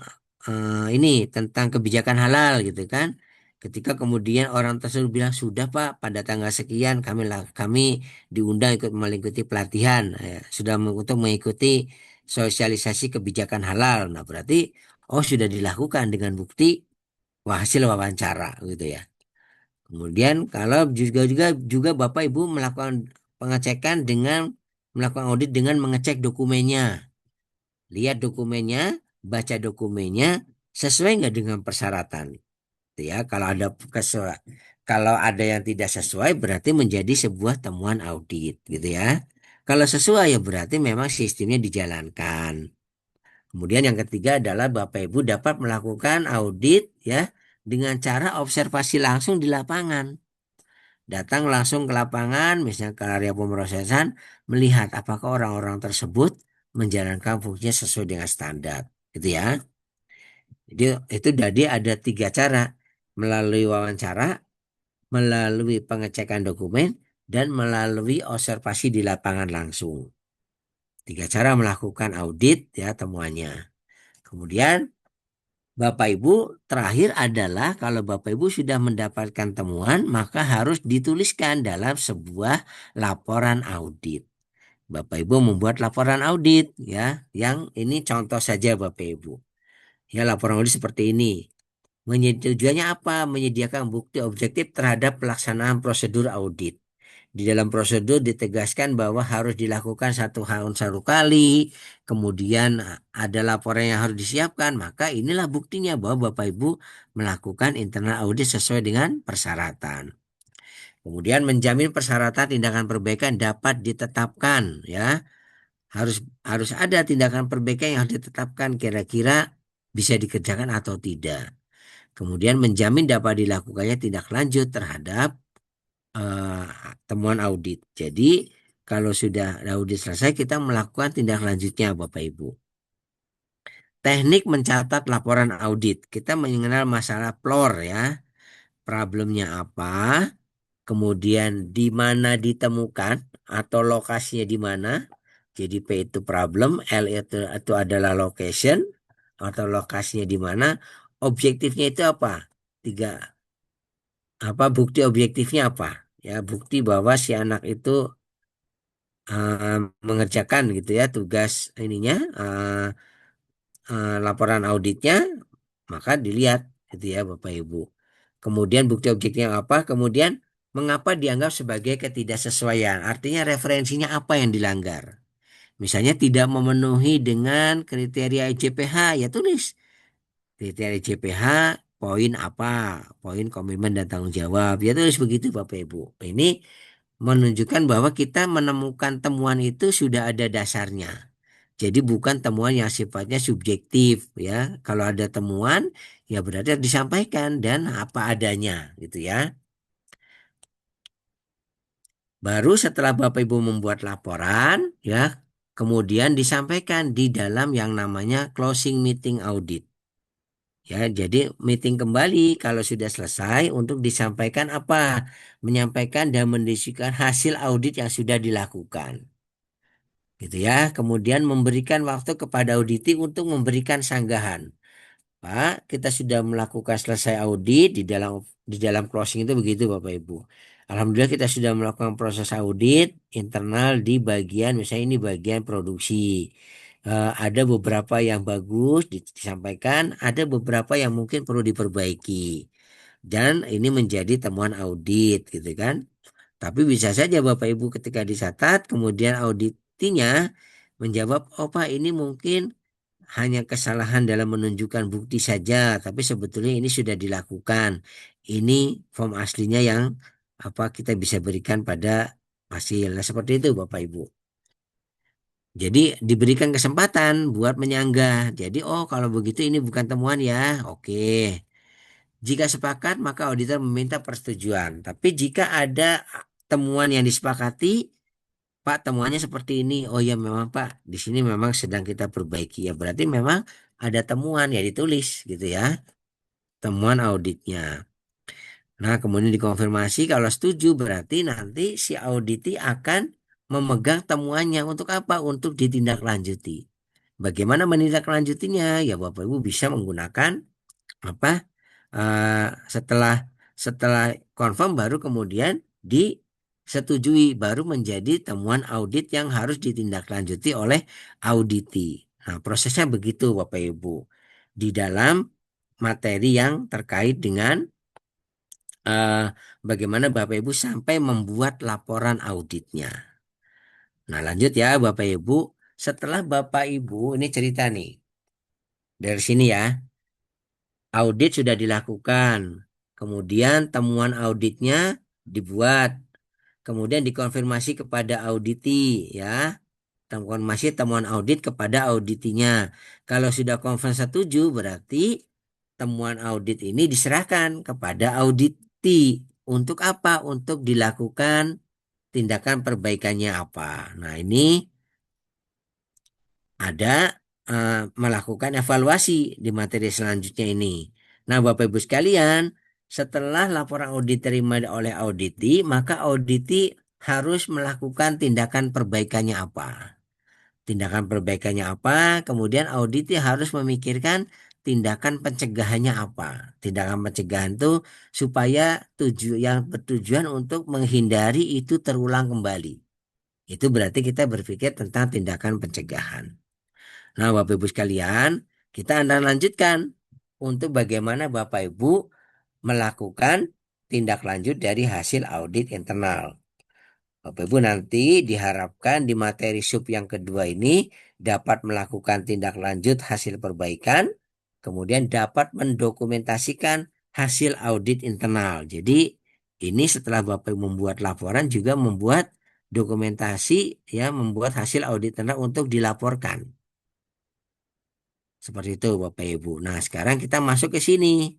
ini tentang kebijakan halal gitu kan. Ketika kemudian orang tersebut bilang sudah Pak pada tanggal sekian kami diundang ikut mengikuti pelatihan ya, sudah untuk mengikuti sosialisasi kebijakan halal. Nah berarti oh sudah dilakukan dengan bukti hasil wawancara gitu ya. Kemudian kalau juga juga juga Bapak Ibu melakukan pengecekan dengan melakukan audit dengan mengecek dokumennya. Lihat dokumennya, baca dokumennya, sesuai nggak dengan persyaratan. Gitu ya, kalau ada yang tidak sesuai berarti menjadi sebuah temuan audit, gitu ya. Kalau sesuai ya berarti memang sistemnya dijalankan. Kemudian yang ketiga adalah Bapak Ibu dapat melakukan audit ya dengan cara observasi langsung di lapangan. Datang langsung ke lapangan, misalnya ke area pemrosesan, melihat apakah orang-orang tersebut menjalankan fungsinya sesuai dengan standar, gitu ya. Jadi itu tadi ada tiga cara, melalui wawancara, melalui pengecekan dokumen, dan melalui observasi di lapangan langsung. Tiga cara melakukan audit ya temuannya. Kemudian Bapak Ibu terakhir adalah kalau Bapak Ibu sudah mendapatkan temuan maka harus dituliskan dalam sebuah laporan audit. Bapak Ibu membuat laporan audit ya, yang ini contoh saja Bapak Ibu. Ya, laporan audit seperti ini. Tujuannya apa? Menyediakan bukti objektif terhadap pelaksanaan prosedur audit. Di dalam prosedur ditegaskan bahwa harus dilakukan satu tahun satu kali, kemudian ada laporan yang harus disiapkan, maka inilah buktinya bahwa Bapak Ibu melakukan internal audit sesuai dengan persyaratan. Kemudian menjamin persyaratan tindakan perbaikan dapat ditetapkan, ya. Harus harus ada tindakan perbaikan yang harus ditetapkan kira-kira bisa dikerjakan atau tidak. Kemudian menjamin dapat dilakukannya tindak lanjut terhadap eh, temuan audit. Jadi kalau sudah audit selesai kita melakukan tindak lanjutnya Bapak Ibu. Teknik mencatat laporan audit. Kita mengenal masalah PLOR ya. Problemnya apa? Kemudian di mana ditemukan atau lokasinya di mana. Jadi P itu problem, L itu adalah location atau lokasinya di mana. Objektifnya itu apa? Tiga, apa bukti objektifnya apa? Ya, bukti bahwa si anak itu mengerjakan gitu ya tugas ininya, laporan auditnya, maka dilihat gitu ya Bapak Ibu. Kemudian bukti objektifnya apa? Kemudian mengapa dianggap sebagai ketidaksesuaian? Artinya referensinya apa yang dilanggar? Misalnya tidak memenuhi dengan kriteria ICPH, ya tulis kriteria ICPH poin apa? Poin komitmen dan tanggung jawab. Ya tulis begitu Bapak Ibu. Ini menunjukkan bahwa kita menemukan temuan itu sudah ada dasarnya. Jadi bukan temuan yang sifatnya subjektif ya. Kalau ada temuan ya berarti harus disampaikan dan apa adanya gitu ya. Baru setelah Bapak Ibu membuat laporan ya, kemudian disampaikan di dalam yang namanya closing meeting audit. Ya, jadi meeting kembali kalau sudah selesai untuk disampaikan apa? Menyampaikan dan mendiskusikan hasil audit yang sudah dilakukan. Gitu ya. Kemudian memberikan waktu kepada auditi untuk memberikan sanggahan. Pak, kita sudah melakukan selesai audit di dalam closing itu begitu Bapak Ibu. Alhamdulillah kita sudah melakukan proses audit internal di bagian misalnya ini bagian produksi. Ada beberapa yang bagus disampaikan, ada beberapa yang mungkin perlu diperbaiki. Dan ini menjadi temuan audit gitu kan. Tapi bisa saja Bapak Ibu ketika dicatat kemudian auditinya menjawab, oh Pak ini mungkin hanya kesalahan dalam menunjukkan bukti saja, tapi sebetulnya ini sudah dilakukan. Ini form aslinya yang apa kita bisa berikan pada hasil. Nah, seperti itu Bapak Ibu. Jadi diberikan kesempatan buat menyanggah. Jadi oh kalau begitu ini bukan temuan ya. Oke. Jika sepakat maka auditor meminta persetujuan. Tapi jika ada temuan yang disepakati, Pak, temuannya seperti ini. Oh ya memang Pak, di sini memang sedang kita perbaiki. Ya berarti memang ada temuan ya ditulis gitu ya. Temuan auditnya. Nah, kemudian dikonfirmasi kalau setuju berarti nanti si auditi akan memegang temuannya untuk apa? Untuk ditindaklanjuti. Bagaimana menindaklanjutinya? Ya Bapak Ibu bisa menggunakan apa? Setelah setelah confirm baru kemudian disetujui baru menjadi temuan audit yang harus ditindaklanjuti oleh auditi. Nah, prosesnya begitu Bapak Ibu. Di dalam materi yang terkait dengan eh, bagaimana Bapak Ibu sampai membuat laporan auditnya. Nah, lanjut ya Bapak Ibu. Setelah Bapak Ibu ini cerita nih. Dari sini ya, audit sudah dilakukan. Kemudian temuan auditnya dibuat. Kemudian dikonfirmasi kepada auditi ya. Konfirmasi temuan audit kepada auditinya. Kalau sudah confirm setuju berarti temuan audit ini diserahkan kepada auditi. Untuk apa? Untuk dilakukan tindakan perbaikannya apa. Nah, ini ada melakukan evaluasi di materi selanjutnya ini. Nah, Bapak Ibu sekalian, setelah laporan audit terima oleh auditi, maka auditi harus melakukan tindakan perbaikannya apa. Tindakan perbaikannya apa? Kemudian auditi harus memikirkan tindakan pencegahannya apa. Tindakan pencegahan itu supaya yang bertujuan untuk menghindari itu terulang kembali. Itu berarti kita berpikir tentang tindakan pencegahan. Nah, Bapak Ibu sekalian, kita akan lanjutkan untuk bagaimana Bapak Ibu melakukan tindak lanjut dari hasil audit internal. Bapak Ibu nanti diharapkan di materi sub yang kedua ini dapat melakukan tindak lanjut hasil perbaikan, kemudian dapat mendokumentasikan hasil audit internal. Jadi ini setelah Bapak Ibu membuat laporan juga membuat dokumentasi ya, membuat hasil audit internal untuk dilaporkan. Seperti itu Bapak Ibu. Nah, sekarang kita masuk ke sini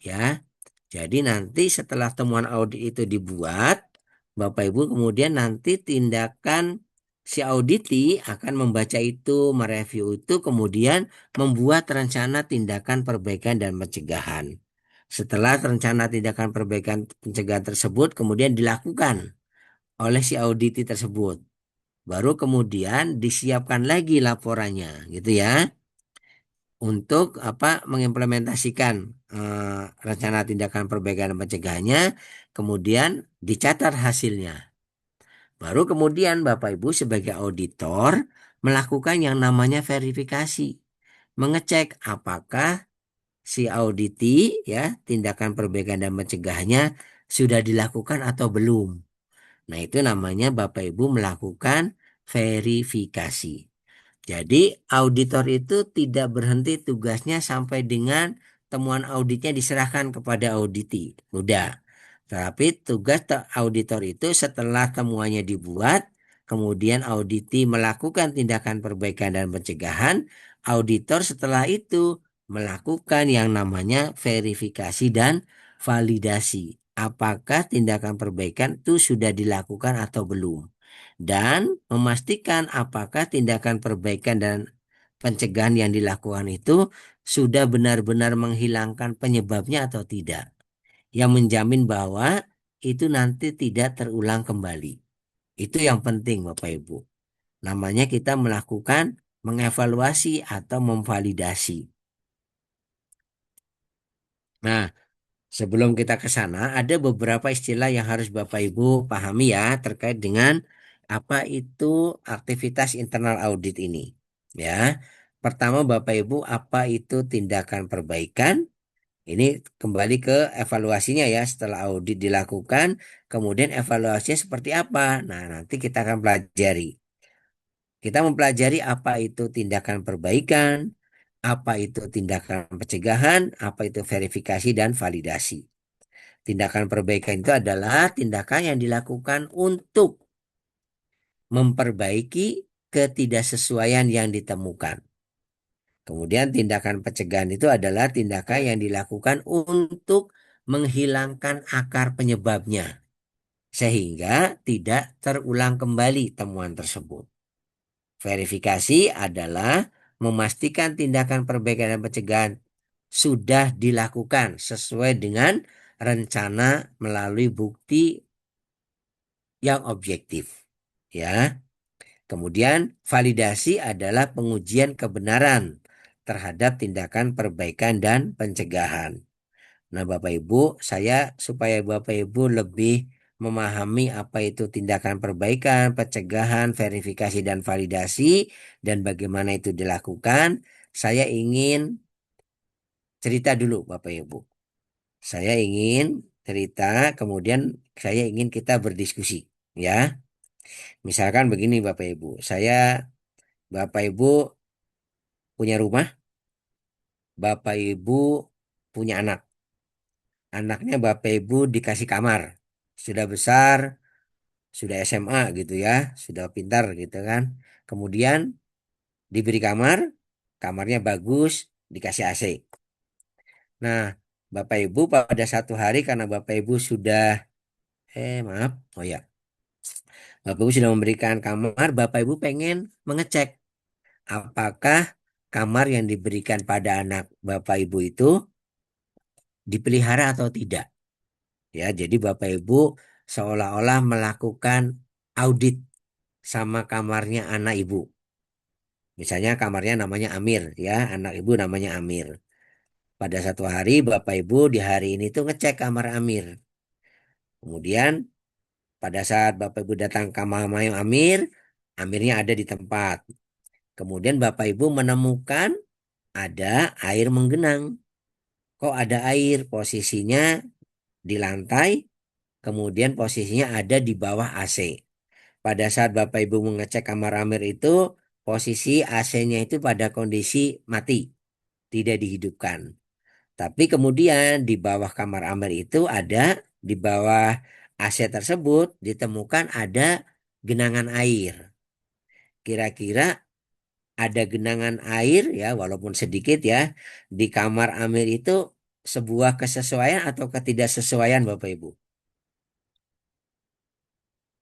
ya. Jadi nanti setelah temuan audit itu dibuat, Bapak Ibu kemudian nanti tindakan si auditi akan membaca itu, mereview itu, kemudian membuat rencana tindakan perbaikan dan pencegahan. Setelah rencana tindakan perbaikan pencegahan tersebut kemudian dilakukan oleh si auditi tersebut. Baru kemudian disiapkan lagi laporannya, gitu ya, untuk mengimplementasikan rencana tindakan perbaikan dan pencegahannya, kemudian dicatat hasilnya. Baru kemudian Bapak Ibu sebagai auditor melakukan yang namanya verifikasi, mengecek apakah si auditi ya tindakan perbaikan dan pencegahannya sudah dilakukan atau belum. Nah, itu namanya Bapak Ibu melakukan verifikasi. Jadi auditor itu tidak berhenti tugasnya sampai dengan temuan auditnya diserahkan kepada auditi. Udah. Tapi tugas auditor itu setelah temuannya dibuat, kemudian auditi melakukan tindakan perbaikan dan pencegahan, auditor setelah itu melakukan yang namanya verifikasi dan validasi. Apakah tindakan perbaikan itu sudah dilakukan atau belum? Dan memastikan apakah tindakan perbaikan dan pencegahan yang dilakukan itu sudah benar-benar menghilangkan penyebabnya atau tidak. Yang menjamin bahwa itu nanti tidak terulang kembali. Itu yang penting Bapak Ibu. Namanya kita melakukan mengevaluasi atau memvalidasi. Nah, sebelum kita ke sana, ada beberapa istilah yang harus Bapak Ibu pahami ya terkait dengan apa itu aktivitas internal audit ini. Ya, pertama Bapak Ibu, apa itu tindakan perbaikan? Ini kembali ke evaluasinya ya setelah audit dilakukan, kemudian evaluasinya seperti apa? Nah, nanti kita akan pelajari. Kita mempelajari apa itu tindakan perbaikan, apa itu tindakan pencegahan, apa itu verifikasi dan validasi. Tindakan perbaikan itu adalah tindakan yang dilakukan untuk memperbaiki ketidaksesuaian yang ditemukan. Kemudian tindakan pencegahan itu adalah tindakan yang dilakukan untuk menghilangkan akar penyebabnya sehingga tidak terulang kembali temuan tersebut. Verifikasi adalah memastikan tindakan perbaikan dan pencegahan sudah dilakukan sesuai dengan rencana melalui bukti yang objektif. Ya. Kemudian validasi adalah pengujian kebenaran terhadap tindakan perbaikan dan pencegahan. Nah, Bapak Ibu, saya supaya Bapak Ibu lebih memahami apa itu tindakan perbaikan, pencegahan, verifikasi dan validasi dan bagaimana itu dilakukan, saya ingin cerita dulu Bapak Ibu. Saya ingin cerita, kemudian saya ingin kita berdiskusi, ya. Misalkan begini Bapak Ibu, Bapak Ibu punya rumah, Bapak Ibu punya anak. Anaknya Bapak Ibu dikasih kamar. Sudah besar, sudah SMA gitu ya, sudah pintar gitu kan. Kemudian diberi kamar, kamarnya bagus, dikasih AC. Nah, Bapak Ibu pada satu hari karena Bapak Ibu sudah, maaf, oh ya, Bapak Ibu sudah memberikan kamar, Bapak Ibu pengen mengecek apakah kamar yang diberikan pada anak Bapak Ibu itu dipelihara atau tidak. Ya, jadi Bapak Ibu seolah-olah melakukan audit sama kamarnya anak Ibu. Misalnya kamarnya namanya Amir, ya, anak Ibu namanya Amir. Pada satu hari Bapak Ibu di hari ini tuh ngecek kamar Amir. Kemudian pada saat Bapak Ibu datang ke kamar Amir, Amirnya ada di tempat. Kemudian Bapak Ibu menemukan ada air menggenang. Kok ada air? Posisinya di lantai, kemudian posisinya ada di bawah AC. Pada saat Bapak Ibu mengecek kamar Amir itu, posisi AC-nya itu pada kondisi mati, tidak dihidupkan. Tapi kemudian di bawah kamar Amir itu di bawah AC tersebut ditemukan ada genangan air. Kira-kira ada genangan air ya, walaupun sedikit ya, di kamar Amir itu sebuah kesesuaian atau ketidaksesuaian Bapak Ibu.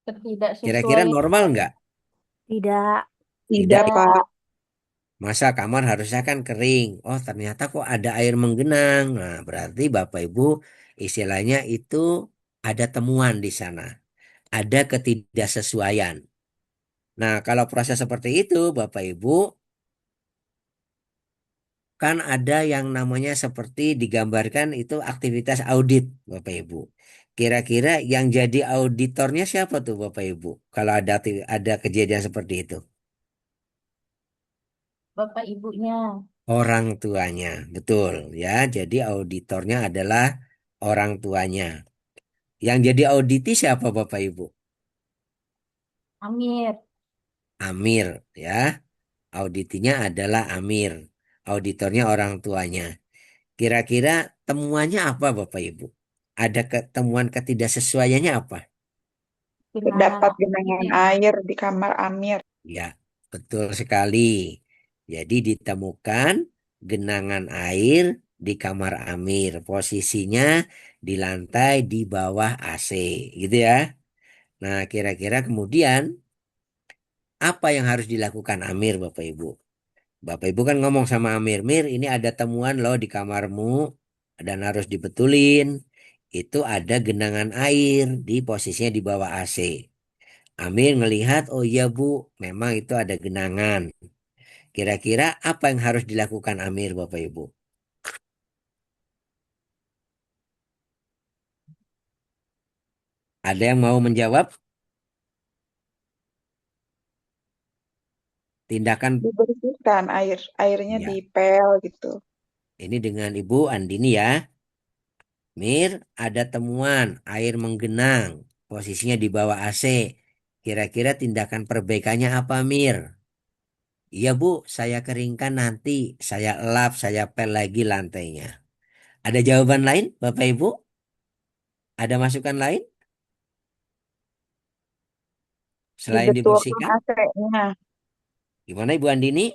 Kira-kira Ketidaksesuaian. normal nggak? Tidak. Tidak. Tidak, Pak. Masa kamar harusnya kan kering. Oh, ternyata kok ada air menggenang. Nah, berarti Bapak Ibu istilahnya itu ada temuan di sana. Ada ketidaksesuaian. Nah, kalau proses seperti itu, Bapak Ibu kan ada yang namanya seperti digambarkan itu aktivitas audit, Bapak Ibu. Kira-kira yang jadi auditornya siapa tuh, Bapak Ibu? Kalau ada kejadian seperti itu. Bapak ibunya. Orang tuanya, betul ya. Jadi auditornya adalah orang tuanya. Yang jadi auditi siapa Bapak Ibu? Amir. Amir ya. Auditinya adalah Amir. Auditornya orang tuanya. Kira-kira temuannya apa Bapak Ibu? Ada temuan ketidaksesuaiannya apa? Genangan Terdapat genangan air. air di kamar Amir. Ya, betul sekali. Jadi ditemukan genangan air di kamar Amir. Posisinya di lantai di bawah AC, gitu ya. Nah, kira-kira kemudian apa yang harus dilakukan Amir, Bapak Ibu? Bapak Ibu kan ngomong sama Amir, Mir, ini ada temuan loh di kamarmu dan harus dibetulin. Itu ada genangan air di posisinya di bawah AC. Amir ngelihat, oh iya Bu, memang itu ada genangan. Kira-kira apa yang harus dilakukan Amir, Bapak Ibu? Ada yang mau menjawab? Tindakan Dibersihkan airnya ya. dipel gitu. Ini dengan Ibu Andini ya. Mir, ada temuan air menggenang. Posisinya di bawah AC. Kira-kira tindakan perbaikannya apa, Mir? Iya, Bu, saya keringkan nanti. Saya elap, saya pel lagi lantainya. Ada jawaban lain, Bapak Ibu? Ada masukan lain selain Dibetulkan dibersihkan? AC-nya. Gimana Ibu Andini?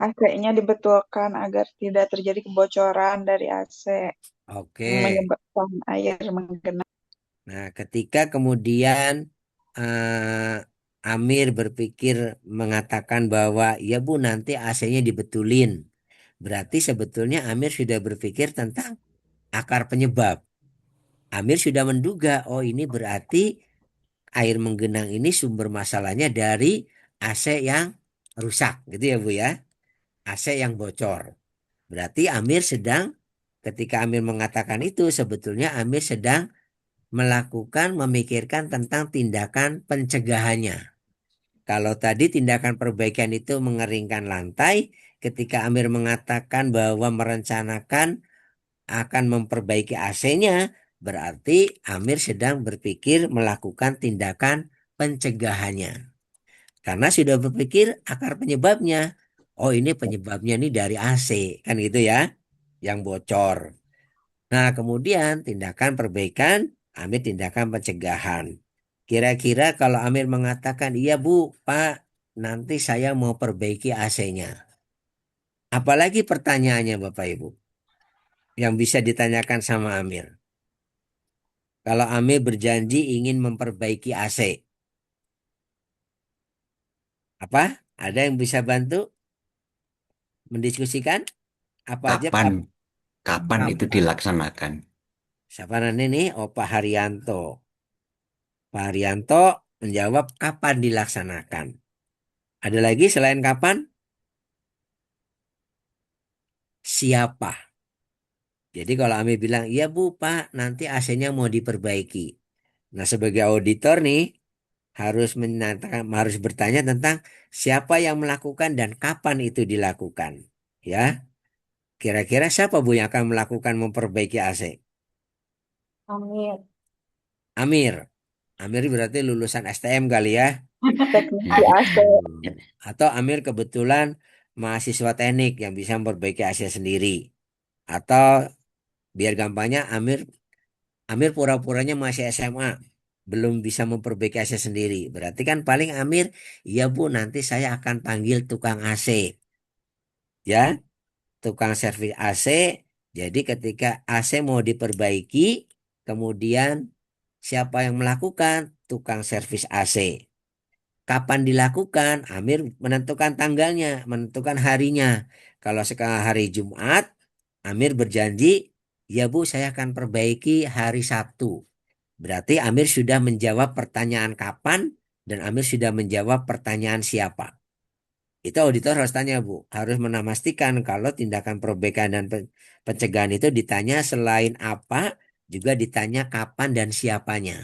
AC-nya dibetulkan agar tidak terjadi kebocoran dari AC Oke. yang menyebabkan air menggenang. Nah, ketika kemudian Amir berpikir mengatakan bahwa ya Bu nanti AC-nya dibetulin. Berarti sebetulnya Amir sudah berpikir tentang akar penyebab. Amir sudah menduga, oh ini berarti air menggenang ini sumber masalahnya dari AC yang rusak, gitu ya Bu ya. AC yang bocor. Berarti Amir sedang, ketika Amir mengatakan itu, sebetulnya Amir sedang melakukan memikirkan tentang tindakan pencegahannya. Kalau tadi tindakan perbaikan itu mengeringkan lantai, ketika Amir mengatakan bahwa merencanakan akan memperbaiki AC-nya, berarti Amir sedang berpikir melakukan tindakan pencegahannya. Karena sudah berpikir akar penyebabnya. Oh, ini penyebabnya ini dari AC, kan gitu ya, yang bocor. Nah, kemudian tindakan perbaikan, Amir tindakan pencegahan. Kira-kira kalau Amir mengatakan, iya Bu, Pak, nanti saya mau perbaiki AC-nya. Apalagi pertanyaannya Bapak Ibu, yang bisa ditanyakan sama Amir. Kalau Amir berjanji ingin memperbaiki AC, apa? Ada yang bisa bantu mendiskusikan? Apa aja Kapan Pak? kapan itu Kapan? dilaksanakan? Siapa nanti nih? Oh, Pak Haryanto. Pak Haryanto menjawab kapan dilaksanakan. Ada lagi selain kapan? Siapa? Jadi kalau Amir bilang, iya Bu, Pak, nanti AC-nya mau diperbaiki. Nah, sebagai auditor nih, harus bertanya tentang siapa yang melakukan dan kapan itu dilakukan. Ya, kira-kira siapa Bu yang akan melakukan memperbaiki AC? Amir. Amir. Amir berarti lulusan STM kali ya. Teknisi Hmm. AC. Atau Amir kebetulan mahasiswa teknik yang bisa memperbaiki AC sendiri. Atau biar gampangnya Amir pura-puranya masih SMA, belum bisa memperbaiki AC sendiri. Berarti kan paling Amir, iya Bu, nanti saya akan panggil tukang AC, ya, tukang servis AC. Jadi ketika AC mau diperbaiki, kemudian siapa yang melakukan? Tukang servis AC. Kapan dilakukan? Amir menentukan tanggalnya, menentukan harinya. Kalau sekarang hari Jumat, Amir berjanji, ya Bu, saya akan perbaiki hari Sabtu. Berarti Amir sudah menjawab pertanyaan kapan dan Amir sudah menjawab pertanyaan siapa. Itu auditor harus tanya Bu. Harus memastikan kalau tindakan perbaikan dan pencegahan itu ditanya selain apa, juga ditanya kapan dan siapanya.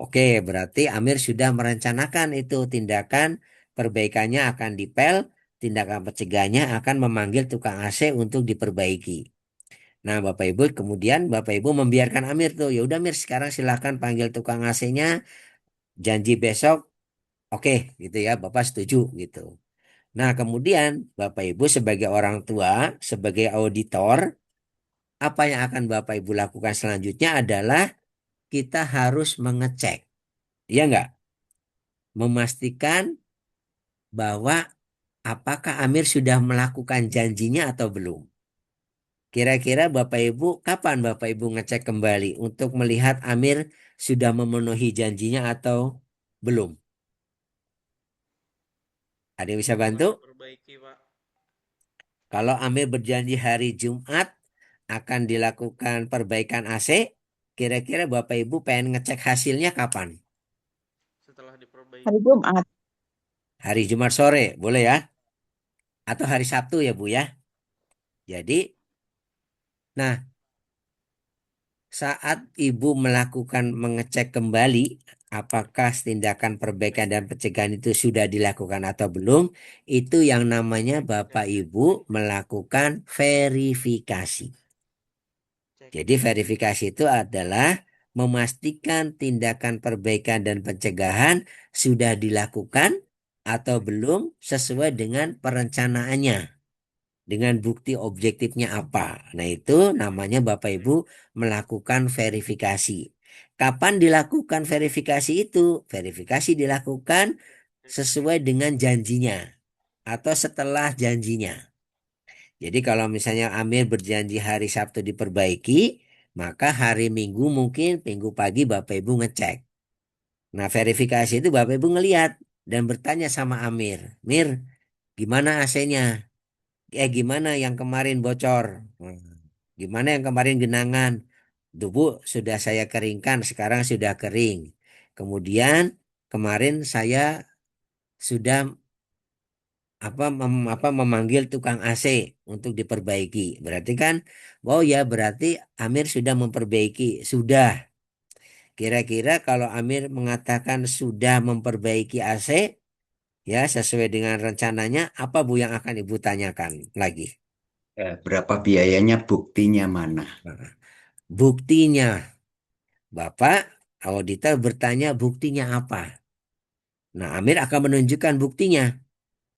Oke, berarti Amir sudah merencanakan itu tindakan perbaikannya akan dipel, tindakan pencegahannya akan memanggil tukang AC untuk diperbaiki. Nah, Bapak Ibu kemudian Bapak Ibu membiarkan Amir tuh. Ya udah Amir, sekarang silakan panggil tukang AC-nya, janji besok. Oke, gitu ya. Bapak setuju gitu. Nah, kemudian Bapak Ibu sebagai orang tua, sebagai auditor, apa yang akan Bapak Ibu lakukan selanjutnya adalah kita harus mengecek. Iya enggak? Memastikan bahwa apakah Amir sudah melakukan janjinya atau belum. Kira-kira Bapak Ibu, kapan Bapak Ibu ngecek kembali untuk melihat Amir sudah memenuhi janjinya atau belum? Ada yang bisa bantu? Setelah diperbaiki, Pak. Kalau Amir berjanji hari Jumat akan dilakukan perbaikan AC, kira-kira Bapak Ibu pengen ngecek hasilnya kapan? Setelah diperbaiki. Hari Jumat. Hari Jumat sore, boleh ya? Atau hari Sabtu ya Bu ya? Jadi, nah, saat Ibu melakukan mengecek kembali apakah tindakan perbaikan dan pencegahan itu sudah dilakukan atau belum, itu yang namanya Bapak Ibu melakukan verifikasi. Cek. Jadi verifikasi itu adalah memastikan tindakan perbaikan dan pencegahan sudah dilakukan atau belum sesuai dengan perencanaannya, dengan bukti objektifnya apa. Nah, itu namanya Bapak Ibu melakukan verifikasi. Kapan dilakukan verifikasi itu? Verifikasi dilakukan sesuai dengan janjinya atau setelah janjinya. Jadi kalau misalnya Amir berjanji hari Sabtu diperbaiki, maka hari Minggu mungkin Minggu pagi Bapak Ibu ngecek. Nah, verifikasi itu Bapak Ibu ngeliat dan bertanya sama Amir, Mir, gimana AC-nya? Gimana yang kemarin bocor? Hmm, Gimana yang kemarin genangan? Tuh Bu, sudah saya keringkan, sekarang sudah kering. Kemudian kemarin saya sudah memanggil tukang AC untuk diperbaiki. Berarti kan, wow ya berarti Amir sudah memperbaiki. Sudah. Kira-kira kalau Amir mengatakan sudah memperbaiki AC, ya sesuai dengan rencananya, apa Bu yang akan Ibu tanyakan lagi? Berapa biayanya, buktinya mana? Nah, buktinya, Bapak Auditor bertanya buktinya apa. Nah, Amir akan menunjukkan buktinya.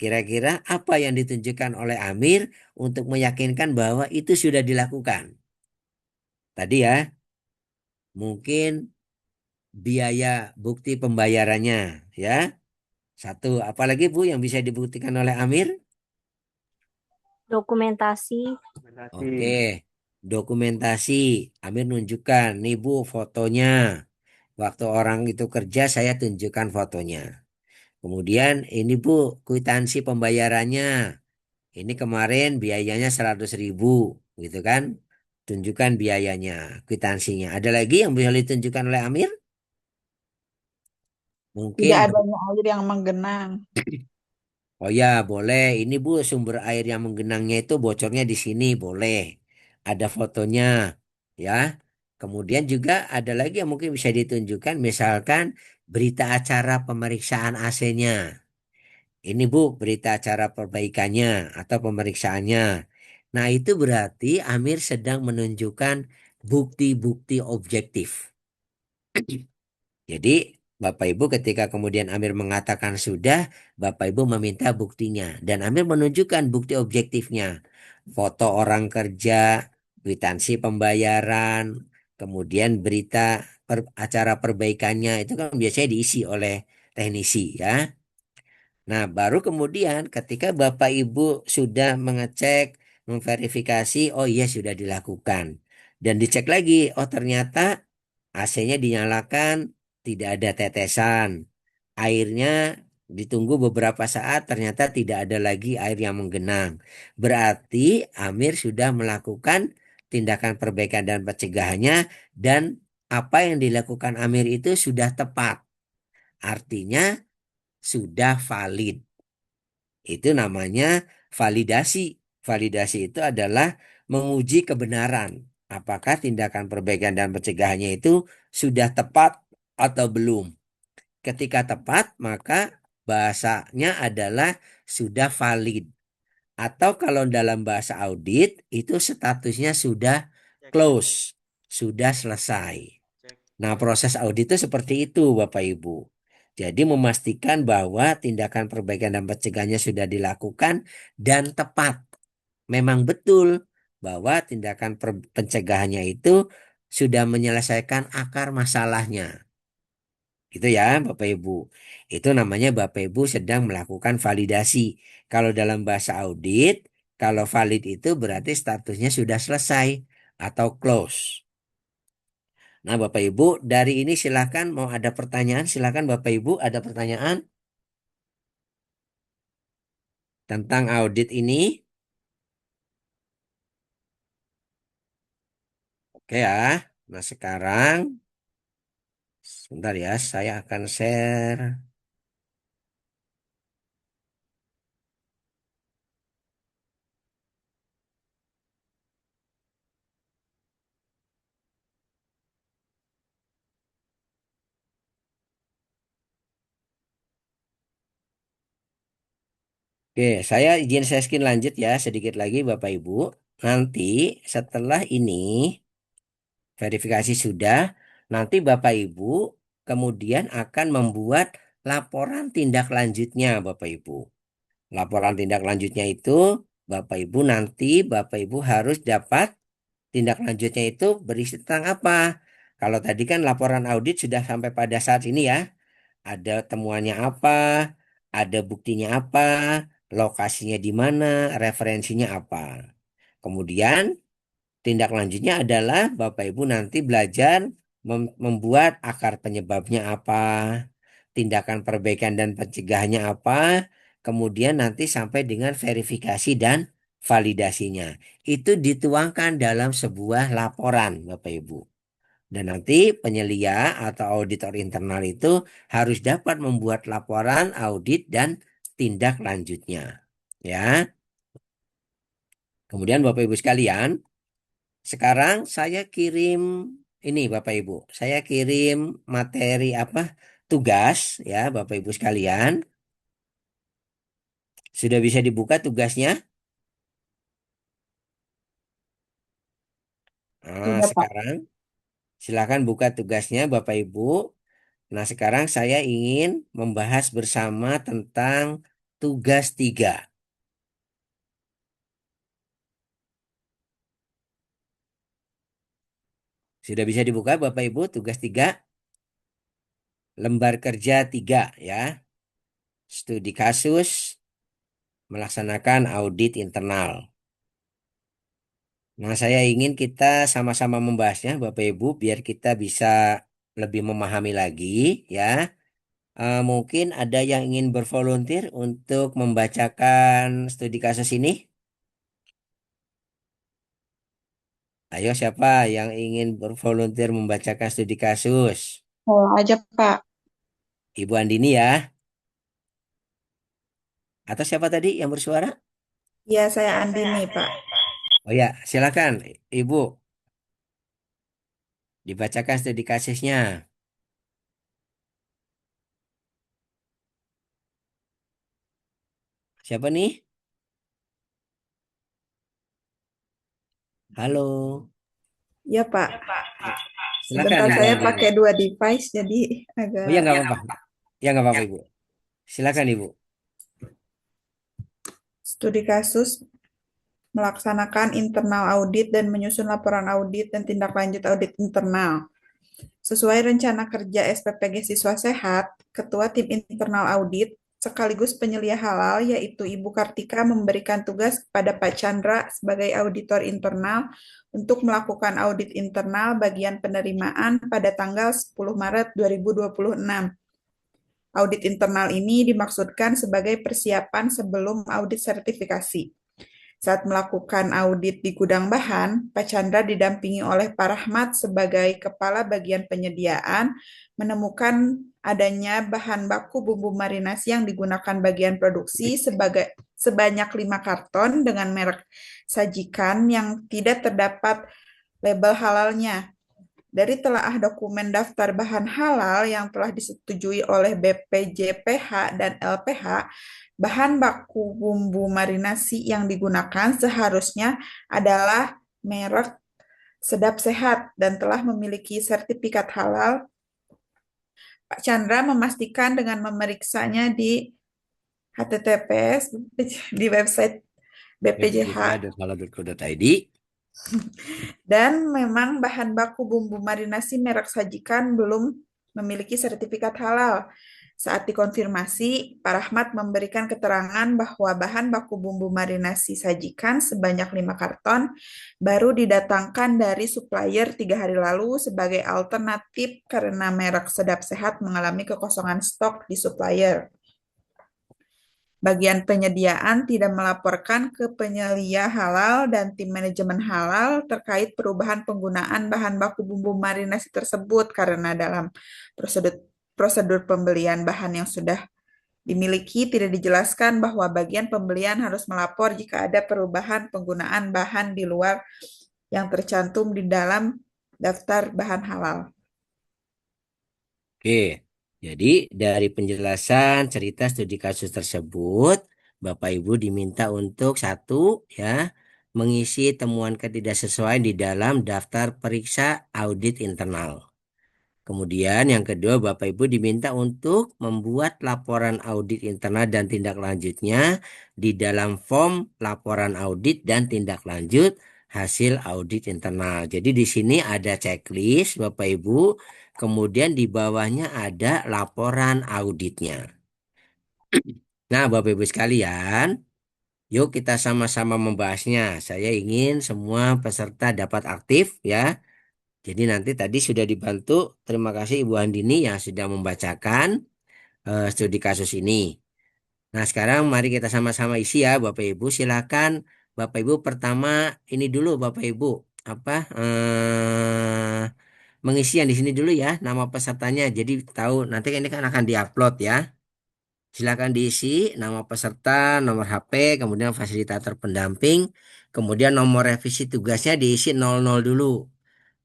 Kira-kira apa yang ditunjukkan oleh Amir untuk meyakinkan bahwa itu sudah dilakukan. Tadi ya, mungkin biaya bukti pembayarannya ya. Satu, apalagi Bu yang bisa dibuktikan oleh Amir? Dokumentasi. Oke, dokumentasi. Amir nunjukkan, nih Bu fotonya. Waktu orang itu kerja saya tunjukkan fotonya. Kemudian ini Bu kwitansi pembayarannya. Ini kemarin biayanya 100.000 gitu kan. Tunjukkan biayanya, kwitansinya. Ada lagi yang bisa ditunjukkan oleh Amir? Tidak Mungkin adanya air yang menggenang. oh ya, boleh. Ini Bu, sumber air yang menggenangnya itu bocornya di sini, boleh. Ada fotonya, ya. Kemudian juga ada lagi yang mungkin bisa ditunjukkan, misalkan berita acara pemeriksaan AC-nya. Ini Bu, berita acara perbaikannya atau pemeriksaannya. Nah, itu berarti Amir sedang menunjukkan bukti-bukti objektif. Jadi, Bapak Ibu ketika kemudian Amir mengatakan sudah, Bapak Ibu meminta buktinya. Dan Amir menunjukkan bukti objektifnya. Foto orang kerja, kwitansi pembayaran, kemudian berita acara perbaikannya itu kan biasanya diisi oleh teknisi ya. Nah, baru kemudian ketika Bapak Ibu sudah mengecek, memverifikasi, oh iya sudah dilakukan. Dan dicek lagi, oh ternyata AC-nya dinyalakan, tidak ada tetesan. Airnya ditunggu beberapa saat, ternyata tidak ada lagi air yang menggenang. Berarti Amir sudah melakukan tindakan perbaikan dan pencegahannya dan apa yang dilakukan Amir itu sudah tepat. Artinya sudah valid. Itu namanya validasi. Validasi itu adalah menguji kebenaran. Apakah tindakan perbaikan dan pencegahannya itu sudah tepat atau belum. Ketika tepat, maka bahasanya adalah sudah valid. Atau kalau dalam bahasa audit, itu statusnya sudah Cek, close, sudah selesai. cek. Nah, proses audit itu seperti itu, Bapak Ibu. Jadi memastikan bahwa tindakan perbaikan dan pencegahannya sudah dilakukan dan tepat. Memang betul bahwa tindakan pencegahannya itu sudah menyelesaikan akar masalahnya. Gitu ya, Bapak Ibu. Itu namanya Bapak Ibu sedang melakukan validasi. Kalau dalam bahasa audit, kalau valid itu berarti statusnya sudah selesai atau close. Nah, Bapak Ibu, dari ini silakan mau ada pertanyaan, silakan Bapak Ibu ada pertanyaan tentang audit ini. Oke ya. Nah, sekarang sebentar ya, saya akan share. Oke, saya izin share screen lanjut ya, sedikit lagi Bapak Ibu. Nanti setelah ini verifikasi sudah, nanti Bapak Ibu kemudian akan membuat laporan tindak lanjutnya Bapak Ibu. Laporan tindak lanjutnya itu Bapak Ibu nanti Bapak Ibu harus dapat tindak lanjutnya itu berisi tentang apa. Kalau tadi kan laporan audit sudah sampai pada saat ini ya, ada temuannya apa, ada buktinya apa, lokasinya di mana, referensinya apa. Kemudian tindak lanjutnya adalah Bapak Ibu nanti belajar membuat akar penyebabnya apa, tindakan perbaikan dan pencegahannya apa, kemudian nanti sampai dengan verifikasi dan validasinya. Itu dituangkan dalam sebuah laporan, Bapak Ibu. Dan nanti penyelia atau auditor internal itu harus dapat membuat laporan audit dan tindak lanjutnya. Ya. Kemudian Bapak Ibu sekalian, sekarang saya kirim ini Bapak Ibu. Saya kirim materi apa? Tugas ya Bapak Ibu sekalian. Sudah bisa dibuka tugasnya? Nah, Sudah, Pak. sekarang Silakan buka tugasnya Bapak Ibu. Nah, sekarang saya ingin membahas bersama tentang tugas 3. Sudah bisa dibuka Bapak Ibu tugas 3, lembar kerja 3 ya. Studi kasus melaksanakan audit internal. Nah, saya ingin kita sama-sama membahasnya Bapak Ibu biar kita bisa lebih memahami lagi ya. Mungkin ada yang ingin bervolunteer untuk membacakan studi kasus ini. Ayo siapa yang ingin bervolunteer membacakan studi kasus? Oh, aja, Pak. Ibu Andini ya. Atau siapa tadi yang bersuara? Ya, saya Andini, Pak. Oh ya, silakan Ibu dibacakan studi kasusnya. Siapa nih? Halo. Ya, Pak. Silakan Sebentar Ibu saya Andini. pakai dua device, jadi Oh ya agak... nggak apa-apa. Ya nggak apa-apa Ibu. Silakan Ibu. Studi kasus melaksanakan internal audit dan menyusun laporan audit dan tindak lanjut audit internal. Sesuai rencana kerja SPPG Siswa Sehat, Ketua Tim Internal Audit sekaligus penyelia halal yaitu Ibu Kartika memberikan tugas kepada Pak Chandra sebagai auditor internal untuk melakukan audit internal bagian penerimaan pada tanggal 10 Maret 2026. Audit internal ini dimaksudkan sebagai persiapan sebelum audit sertifikasi. Saat melakukan audit di gudang bahan, Pak Chandra didampingi oleh Pak Rahmat sebagai Kepala Bagian Penyediaan, menemukan adanya bahan baku bumbu marinasi yang digunakan bagian produksi sebanyak 5 karton dengan merek sajikan yang tidak terdapat label halalnya. Dari telaah dokumen daftar bahan halal yang telah disetujui oleh BPJPH dan LPH, bahan baku bumbu marinasi yang digunakan seharusnya adalah merek Sedap Sehat dan telah memiliki sertifikat halal. Pak Chandra memastikan dengan memeriksanya di HTTPS di website BPJH. www.halal.co.id. Dan memang bahan baku bumbu marinasi merek sajikan belum memiliki sertifikat halal. Saat dikonfirmasi, Pak Rahmat memberikan keterangan bahwa bahan baku bumbu marinasi sajikan sebanyak 5 karton baru didatangkan dari supplier 3 hari lalu sebagai alternatif karena merek Sedap Sehat mengalami kekosongan stok di supplier. Bagian penyediaan tidak melaporkan ke penyelia halal dan tim manajemen halal terkait perubahan penggunaan bahan baku bumbu marinasi tersebut karena dalam prosedur pembelian bahan yang sudah dimiliki tidak dijelaskan bahwa bagian pembelian harus melapor jika ada perubahan penggunaan bahan di luar yang tercantum di dalam daftar bahan halal. Oke, jadi dari penjelasan cerita studi kasus tersebut, Bapak Ibu diminta untuk satu ya, mengisi temuan ketidaksesuaian di dalam daftar periksa audit internal. Kemudian yang kedua, Bapak Ibu diminta untuk membuat laporan audit internal dan tindak lanjutnya di dalam form laporan audit dan tindak lanjut hasil audit internal. Jadi di sini ada checklist Bapak Ibu, kemudian di bawahnya ada laporan auditnya. Nah, Bapak Ibu sekalian, yuk kita sama-sama membahasnya. Saya ingin semua peserta dapat aktif ya. Jadi nanti tadi sudah dibantu. Terima kasih Ibu Andini yang sudah membacakan studi kasus ini. Nah, sekarang mari kita sama-sama isi ya, Bapak Ibu. Silakan Bapak Ibu pertama ini dulu Bapak Ibu apa mengisi yang di sini dulu ya, nama pesertanya. Jadi tahu nanti ini kan akan diupload ya. Silakan diisi nama peserta, nomor HP, kemudian fasilitator pendamping, kemudian nomor revisi tugasnya diisi 00 dulu.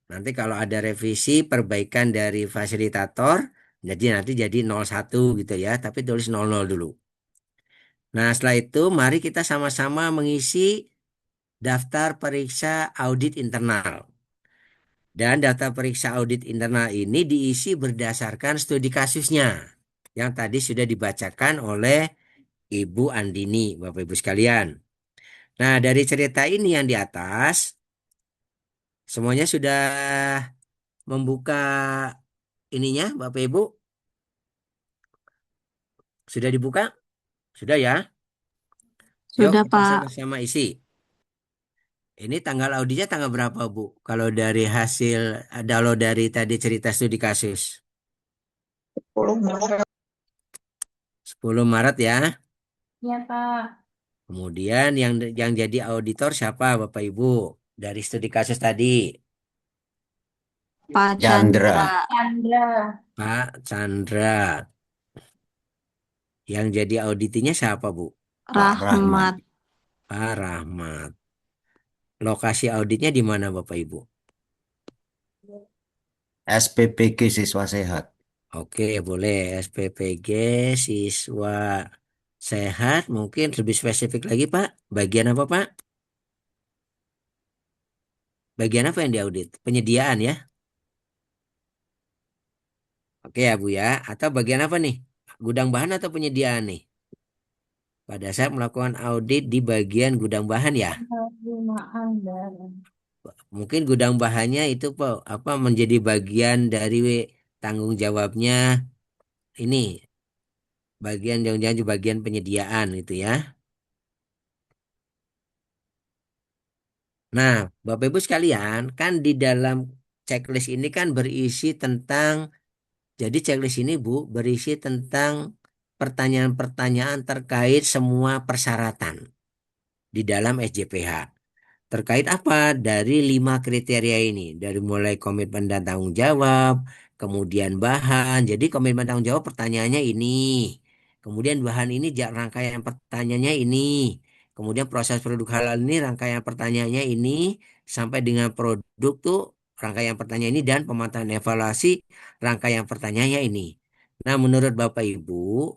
Nanti kalau ada revisi perbaikan dari fasilitator, jadi nanti jadi 01 gitu ya, tapi tulis 00 dulu. Nah, setelah itu mari kita sama-sama mengisi daftar periksa audit internal. Dan data periksa audit internal ini diisi berdasarkan studi kasusnya yang tadi sudah dibacakan oleh Ibu Andini, Bapak Ibu sekalian. Nah, dari cerita ini yang di atas, semuanya sudah membuka ininya, Bapak Ibu? Sudah dibuka? Sudah ya? Yuk Sudah, kita Pak. sama-sama isi. Ini tanggal auditnya tanggal berapa, Bu? Kalau dari hasil, kalau dari tadi cerita studi kasus. 10 Maret. 10 Maret ya. Iya, Pak. Kemudian yang jadi auditor siapa, Bapak Ibu? Dari studi kasus tadi, Pak Chandra, Chandra. Chandra. Pak Chandra. Yang jadi auditinya siapa, Bu? Pak Rahmat, Rahmat. Pak Rahmat. Lokasi auditnya di mana, Bapak Ibu? SPPG Siswa Sehat, Oke, boleh. SPPG siswa sehat. Mungkin lebih spesifik lagi, Pak. Bagian apa, Pak? Bagian apa yang diaudit? Penyediaan ya? Oke ya, Bu ya. Atau bagian apa nih? Gudang bahan atau penyediaan nih? Pada saat melakukan audit di bagian gudang bahan ya. Penerimaan barang. Mungkin gudang bahannya itu Pak, apa menjadi bagian dari tanggung jawabnya ini, bagian jangan bagian penyediaan itu ya. Nah, Bapak Ibu sekalian, kan di dalam checklist ini kan berisi tentang, jadi checklist ini Bu berisi tentang pertanyaan-pertanyaan terkait semua persyaratan di dalam SJPH. Terkait apa? Dari 5 kriteria ini. Dari mulai komitmen dan tanggung jawab, kemudian bahan. Jadi komitmen tanggung jawab pertanyaannya ini. Kemudian bahan ini rangkaian pertanyaannya ini. Kemudian proses produk halal ini rangkaian pertanyaannya ini. Sampai dengan produk tuh rangkaian pertanyaan ini dan pemantauan evaluasi rangkaian pertanyaannya ini. Nah, menurut Bapak Ibu,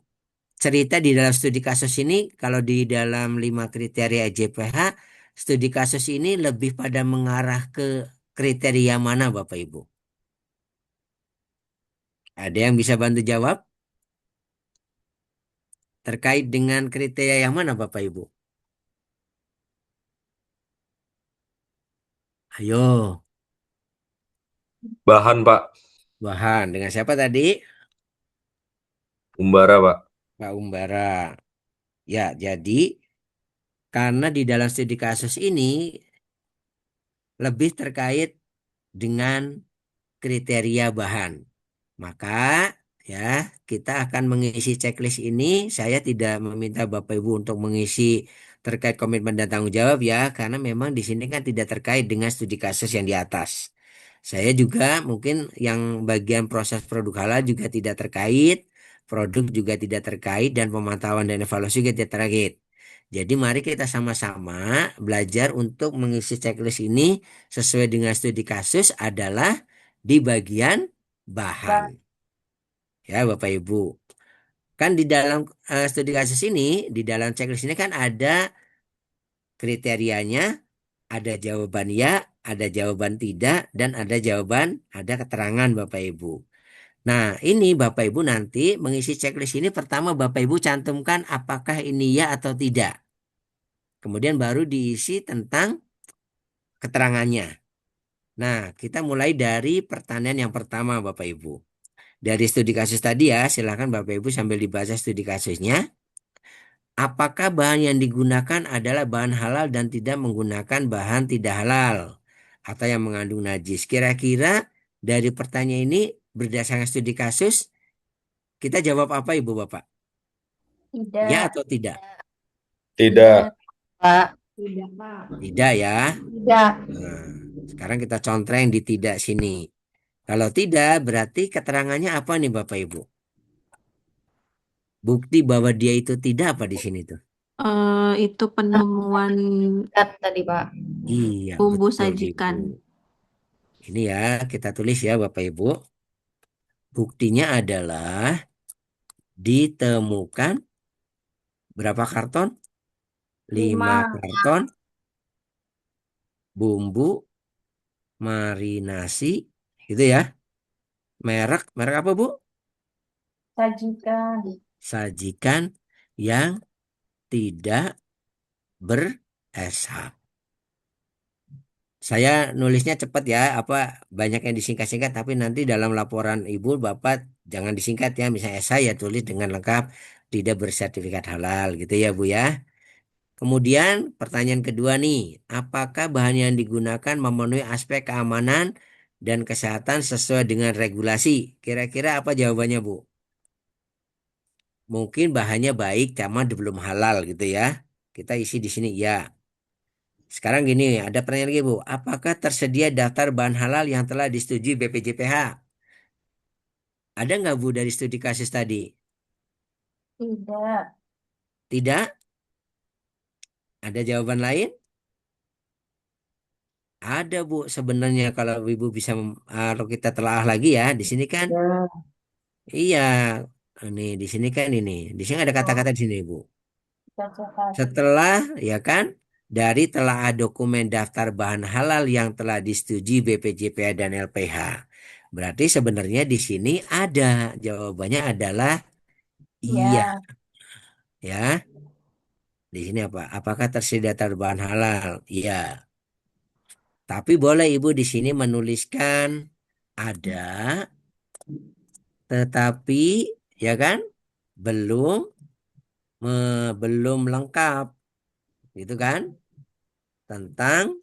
cerita di dalam studi kasus ini, kalau di dalam 5 kriteria JPH, studi kasus ini lebih pada mengarah ke kriteria mana, Bapak Ibu? Ada yang bisa bantu jawab? Terkait dengan kriteria yang mana, Bapak Ibu? Ayo, Bahan, Pak. bahan. Dengan siapa tadi? Umbara, Pak. Pak Umbara. Ya, jadi karena di dalam studi kasus ini lebih terkait dengan kriteria bahan. Maka ya kita akan mengisi checklist ini. Saya tidak meminta Bapak Ibu untuk mengisi terkait komitmen dan tanggung jawab ya, karena memang di sini kan tidak terkait dengan studi kasus yang di atas. Saya juga mungkin yang bagian proses produk halal juga tidak terkait, produk juga tidak terkait, dan pemantauan dan evaluasi juga tidak terkait. Jadi mari kita sama-sama belajar untuk mengisi checklist ini sesuai dengan studi kasus adalah di bagian bahan. Ya, Bapak Ibu. Kan di dalam studi kasus ini, di dalam checklist ini kan ada kriterianya, ada jawaban ya, ada jawaban tidak, dan ada jawaban, ada keterangan Bapak Ibu. Nah, ini Bapak Ibu nanti mengisi checklist ini pertama Bapak Ibu cantumkan apakah ini ya atau tidak. Kemudian baru diisi tentang keterangannya. Nah, kita mulai dari pertanyaan yang pertama Bapak Ibu. Dari studi kasus tadi ya, silakan Bapak Ibu sambil dibaca studi kasusnya. Apakah bahan yang digunakan adalah bahan halal dan tidak menggunakan bahan tidak halal atau yang mengandung najis? Kira-kira dari pertanyaan ini berdasarkan studi kasus, kita jawab apa Ibu Bapak? Ya Tidak. atau tidak? Tidak. Pak. Tidak, Pak. Tidak ya. Tidak. Nah, sekarang kita contreng di tidak sini. Kalau tidak, berarti keterangannya apa nih Bapak Ibu? Bukti bahwa dia itu tidak apa di sini tuh? Itu penemuan Dat tadi Pak. Iya, bumbu betul Ibu. sajikan. Ini ya, kita tulis ya Bapak Ibu. Buktinya adalah ditemukan berapa karton? 5 5. karton bumbu marinasi gitu ya. Merek apa Bu? Sajikan. Sajikan yang tidak beresap. Saya nulisnya cepat ya, apa banyak yang disingkat-singkat, tapi nanti dalam laporan Ibu Bapak jangan disingkat ya. Misalnya saya tulis dengan lengkap tidak bersertifikat halal gitu ya Bu ya. Kemudian pertanyaan kedua nih, apakah bahan yang digunakan memenuhi aspek keamanan dan kesehatan sesuai dengan regulasi? Kira-kira apa jawabannya Bu? Mungkin bahannya baik, cuma belum halal gitu ya. Kita isi di sini ya. Sekarang gini, ada pertanyaan lagi Bu. Apakah tersedia daftar bahan halal yang telah disetujui BPJPH? Ada nggak Bu dari studi kasus tadi? Tidak. Tidak? Ada jawaban lain? Ada Bu sebenarnya kalau Ibu bisa kalau kita telaah lagi ya di sini kan Ya. iya ini di sini kan ini di sini ada kata-kata di sini Bu. Sajikan. Setelah ya kan dari telaah dokumen daftar bahan halal yang telah disetujui BPJPH dan LPH. Berarti sebenarnya di sini ada jawabannya adalah iya Ya. ya. Di sini apa? Apakah tersedia daftar bahan halal? Iya. Tapi boleh Ibu di sini menuliskan ada tetapi ya kan belum belum lengkap gitu kan tentang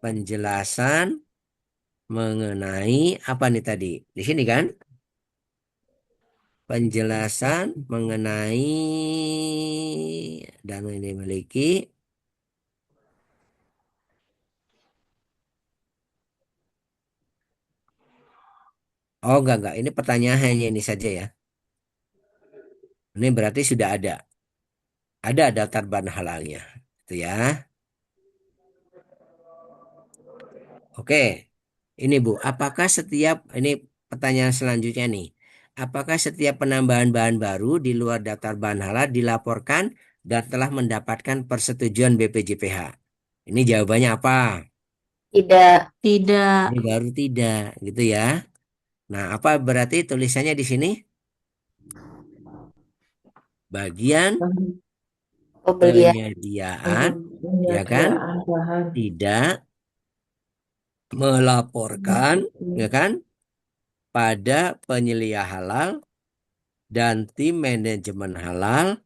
penjelasan mengenai apa nih tadi di sini kan penjelasan mengenai dan ini memiliki oh enggak ini pertanyaan hanya ini saja ya ini berarti sudah ada daftar bahan halalnya itu ya. Oke, ini Bu, apakah setiap ini pertanyaan selanjutnya nih, apakah setiap penambahan bahan baru di luar daftar bahan halal dilaporkan dan telah mendapatkan persetujuan BPJPH? Ini jawabannya apa? Tidak. Tidak. Ini baru tidak, gitu ya. Nah, apa berarti tulisannya di sini? Bagian Pembelian. penyediaan, ya kan? Tidak melaporkan, ya kan? Pada penyelia halal dan tim manajemen halal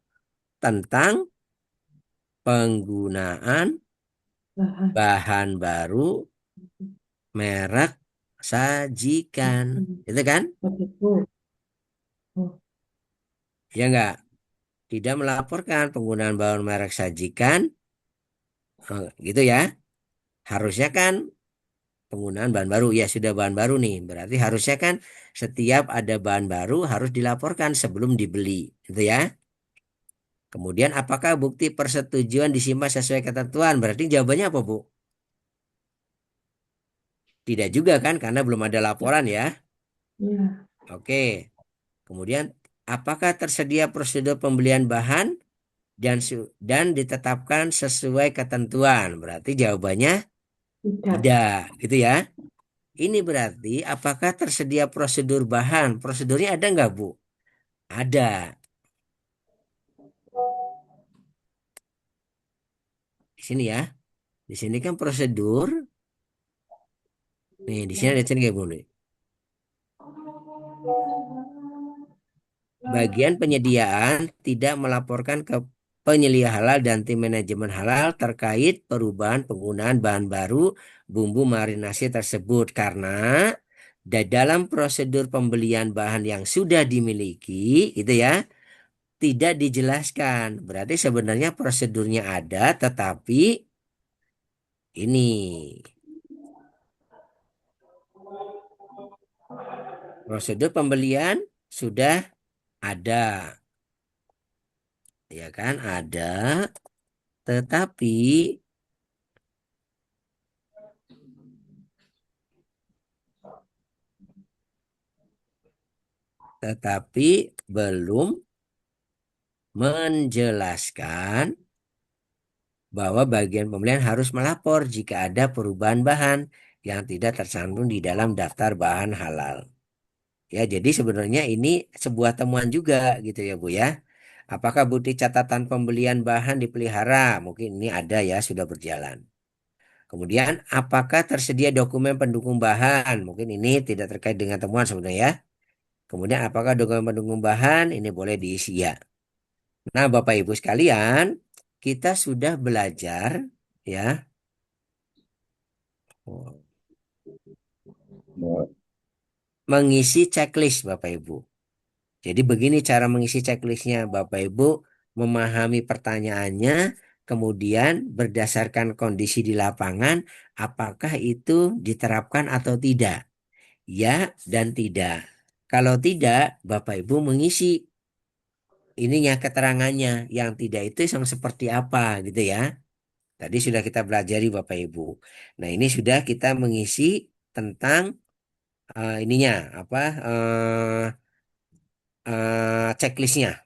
tentang penggunaan bahan baru merek sajikan. Itu kan? Ya enggak? Tidak melaporkan penggunaan bahan merek sajikan. Gitu ya. Harusnya kan penggunaan bahan baru. Ya sudah bahan baru nih. Berarti harusnya kan setiap ada bahan baru harus dilaporkan sebelum dibeli. Gitu ya. Kemudian apakah bukti persetujuan disimpan sesuai ketentuan? Berarti jawabannya apa, Bu? Tidak juga kan karena belum ada laporan ya. Oke. Kemudian apakah tersedia prosedur pembelian bahan dan ditetapkan sesuai ketentuan? Berarti jawabannya tidak, gitu ya. Ini berarti apakah tersedia prosedur bahan? Prosedurnya ada nggak, Bu? Ada. Di sini ya. Di sini kan prosedur. Nih, di sini ada sini kayak Bu nih. Bagian penyediaan tidak melaporkan ke penyelia halal dan tim manajemen halal terkait perubahan penggunaan bahan baru bumbu marinasi tersebut karena dalam prosedur pembelian bahan yang sudah dimiliki itu ya tidak dijelaskan. Berarti sebenarnya prosedurnya ada tetapi ini prosedur pembelian sudah ada ya kan ada tetapi belum menjelaskan bahwa bagian pembelian harus melapor jika ada perubahan bahan yang tidak tercantum di dalam daftar bahan halal. Ya, jadi sebenarnya ini sebuah temuan juga gitu ya Bu ya. Apakah bukti catatan pembelian bahan dipelihara? Mungkin ini ada ya, sudah berjalan. Kemudian, apakah tersedia dokumen pendukung bahan? Mungkin ini tidak terkait dengan temuan sebenarnya ya. Kemudian, apakah dokumen pendukung bahan? Ini boleh diisi ya. Nah, Bapak Ibu sekalian, kita sudah belajar ya mengisi checklist Bapak Ibu. Jadi begini cara mengisi checklistnya. Bapak Ibu memahami pertanyaannya, kemudian berdasarkan kondisi di lapangan, apakah itu diterapkan atau tidak? Ya dan tidak. Kalau tidak, Bapak Ibu mengisi ininya keterangannya. Yang tidak itu yang seperti apa gitu ya. Tadi sudah kita pelajari Bapak Ibu. Nah, ini sudah kita mengisi tentang ininya apa checklistnya.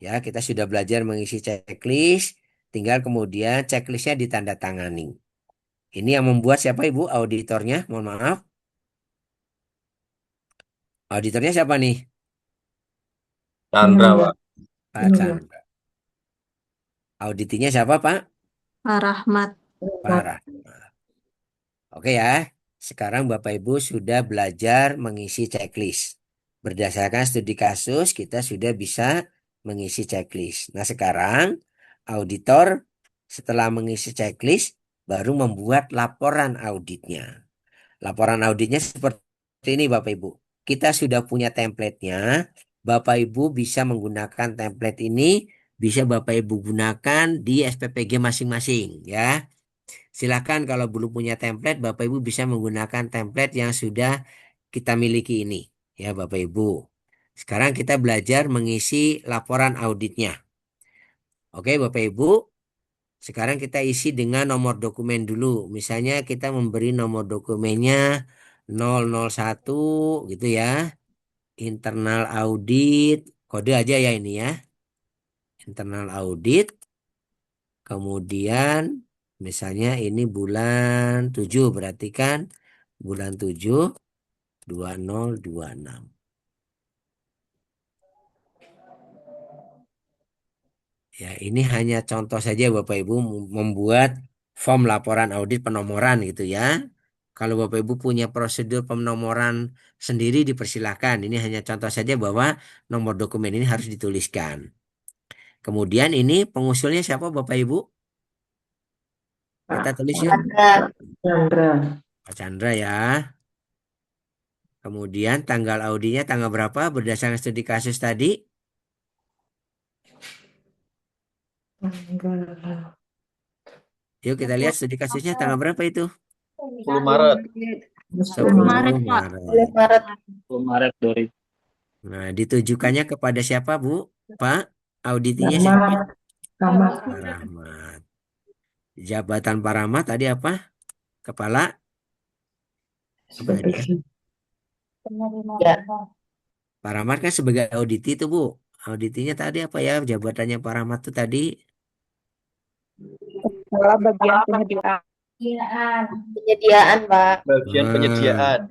Ya, kita sudah belajar mengisi checklist, tinggal kemudian checklistnya ditandatangani. Ini yang membuat siapa Ibu? Auditornya, mohon maaf. Auditornya siapa nih? Chandra, Pak. Pak Chandra. Auditinya siapa Pak? Pak Rahmat. Parah. Oke ya, sekarang Bapak Ibu sudah belajar mengisi checklist. Berdasarkan studi kasus, kita sudah bisa mengisi checklist. Nah, sekarang auditor setelah mengisi checklist baru membuat laporan auditnya. Laporan auditnya seperti ini Bapak Ibu. Kita sudah punya template-nya. Bapak Ibu bisa menggunakan template ini, bisa Bapak Ibu gunakan di SPPG masing-masing ya. Silakan kalau belum punya template, Bapak Ibu bisa menggunakan template yang sudah kita miliki ini. Ya Bapak Ibu. Sekarang kita belajar mengisi laporan auditnya. Oke Bapak Ibu, sekarang kita isi dengan nomor dokumen dulu. Misalnya kita memberi nomor dokumennya 001 gitu ya. Internal audit, kode aja ya ini ya. Internal audit. Kemudian misalnya ini bulan 7 berarti kan bulan 7 2026. Ya, ini hanya contoh saja Bapak Ibu membuat form laporan audit penomoran gitu ya. Kalau Bapak Ibu punya prosedur penomoran sendiri dipersilahkan. Ini hanya contoh saja bahwa nomor dokumen ini harus dituliskan. Kemudian ini pengusulnya siapa Bapak Ibu? Kita tulis yuk. Pak Chandra ya. Kemudian tanggal auditnya tanggal berapa berdasarkan studi kasus tadi? Yuk kita lihat studi kasusnya tanggal berapa itu? 10 Maret. 10 Maret, Pak. Maret. Maret. 10 Maret 2000. Nah, ditujukannya kepada siapa, Bu? Pak, auditinya siapa? Pak Rahmat. Jabatan Pak Rahmat tadi apa? Kepala apa tadi ya? Ya. Pak Rahmat kan sebagai auditi itu, Bu. Auditinya tadi apa ya? Jabatannya Pak Rahmat itu tadi Salah bagian penyediaan. Penyediaan, Pak. Bagian penyediaan.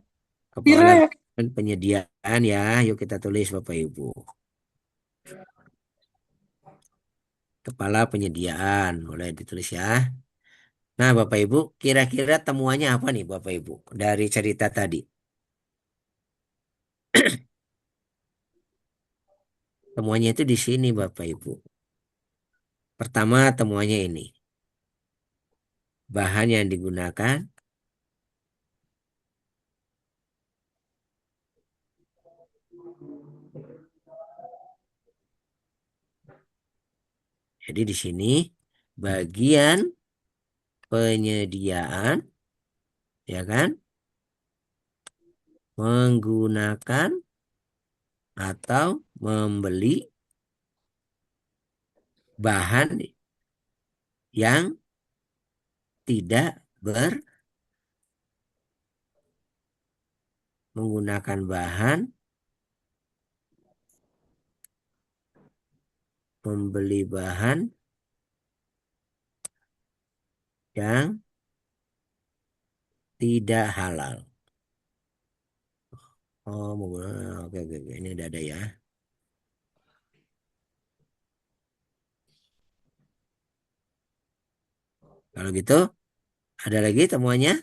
kepala penyediaan ya. Yuk kita tulis Bapak Ibu. Kepala penyediaan, boleh ditulis ya. Nah, Bapak Ibu, kira-kira temuannya apa nih, Bapak Ibu, dari cerita tadi? Temuannya itu di sini, Bapak Ibu. Pertama, temuannya ini. Bahan yang digunakan jadi di sini bagian penyediaan, ya kan, menggunakan atau membeli bahan yang tidak menggunakan bahan, membeli bahan yang tidak halal. Oh, oke, oke, oke. Ini udah ada ya. Kalau gitu, ada lagi temuannya?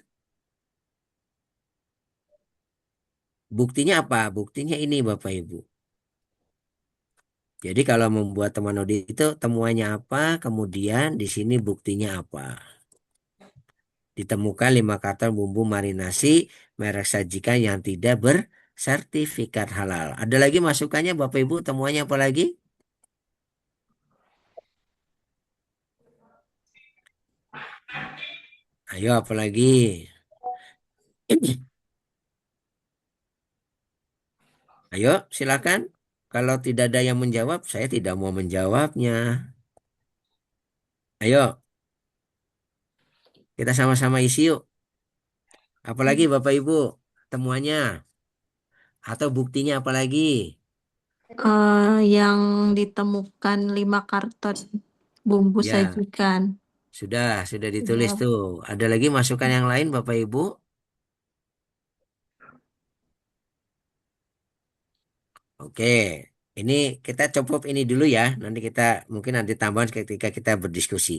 Buktinya apa? Buktinya ini Bapak Ibu. Jadi kalau membuat teman audit itu temuannya apa, kemudian di sini buktinya apa. Ditemukan 5 karton bumbu marinasi merek sajikan yang tidak bersertifikat halal. Ada lagi masukannya Bapak Ibu, temuannya apa lagi? Ayo apa lagi? Ayo silakan. Kalau tidak ada yang menjawab, saya tidak mau menjawabnya. Ayo kita sama-sama isi yuk. Apalagi Bapak Ibu temuannya atau buktinya apalagi? Yang ditemukan 5 karton bumbu Ya, sajikan. sudah ditulis Ya. tuh. Ada lagi masukan yang lain Bapak Ibu? Oke, ini kita cukup ini dulu ya. Nanti kita mungkin nanti tambahan ketika kita berdiskusi.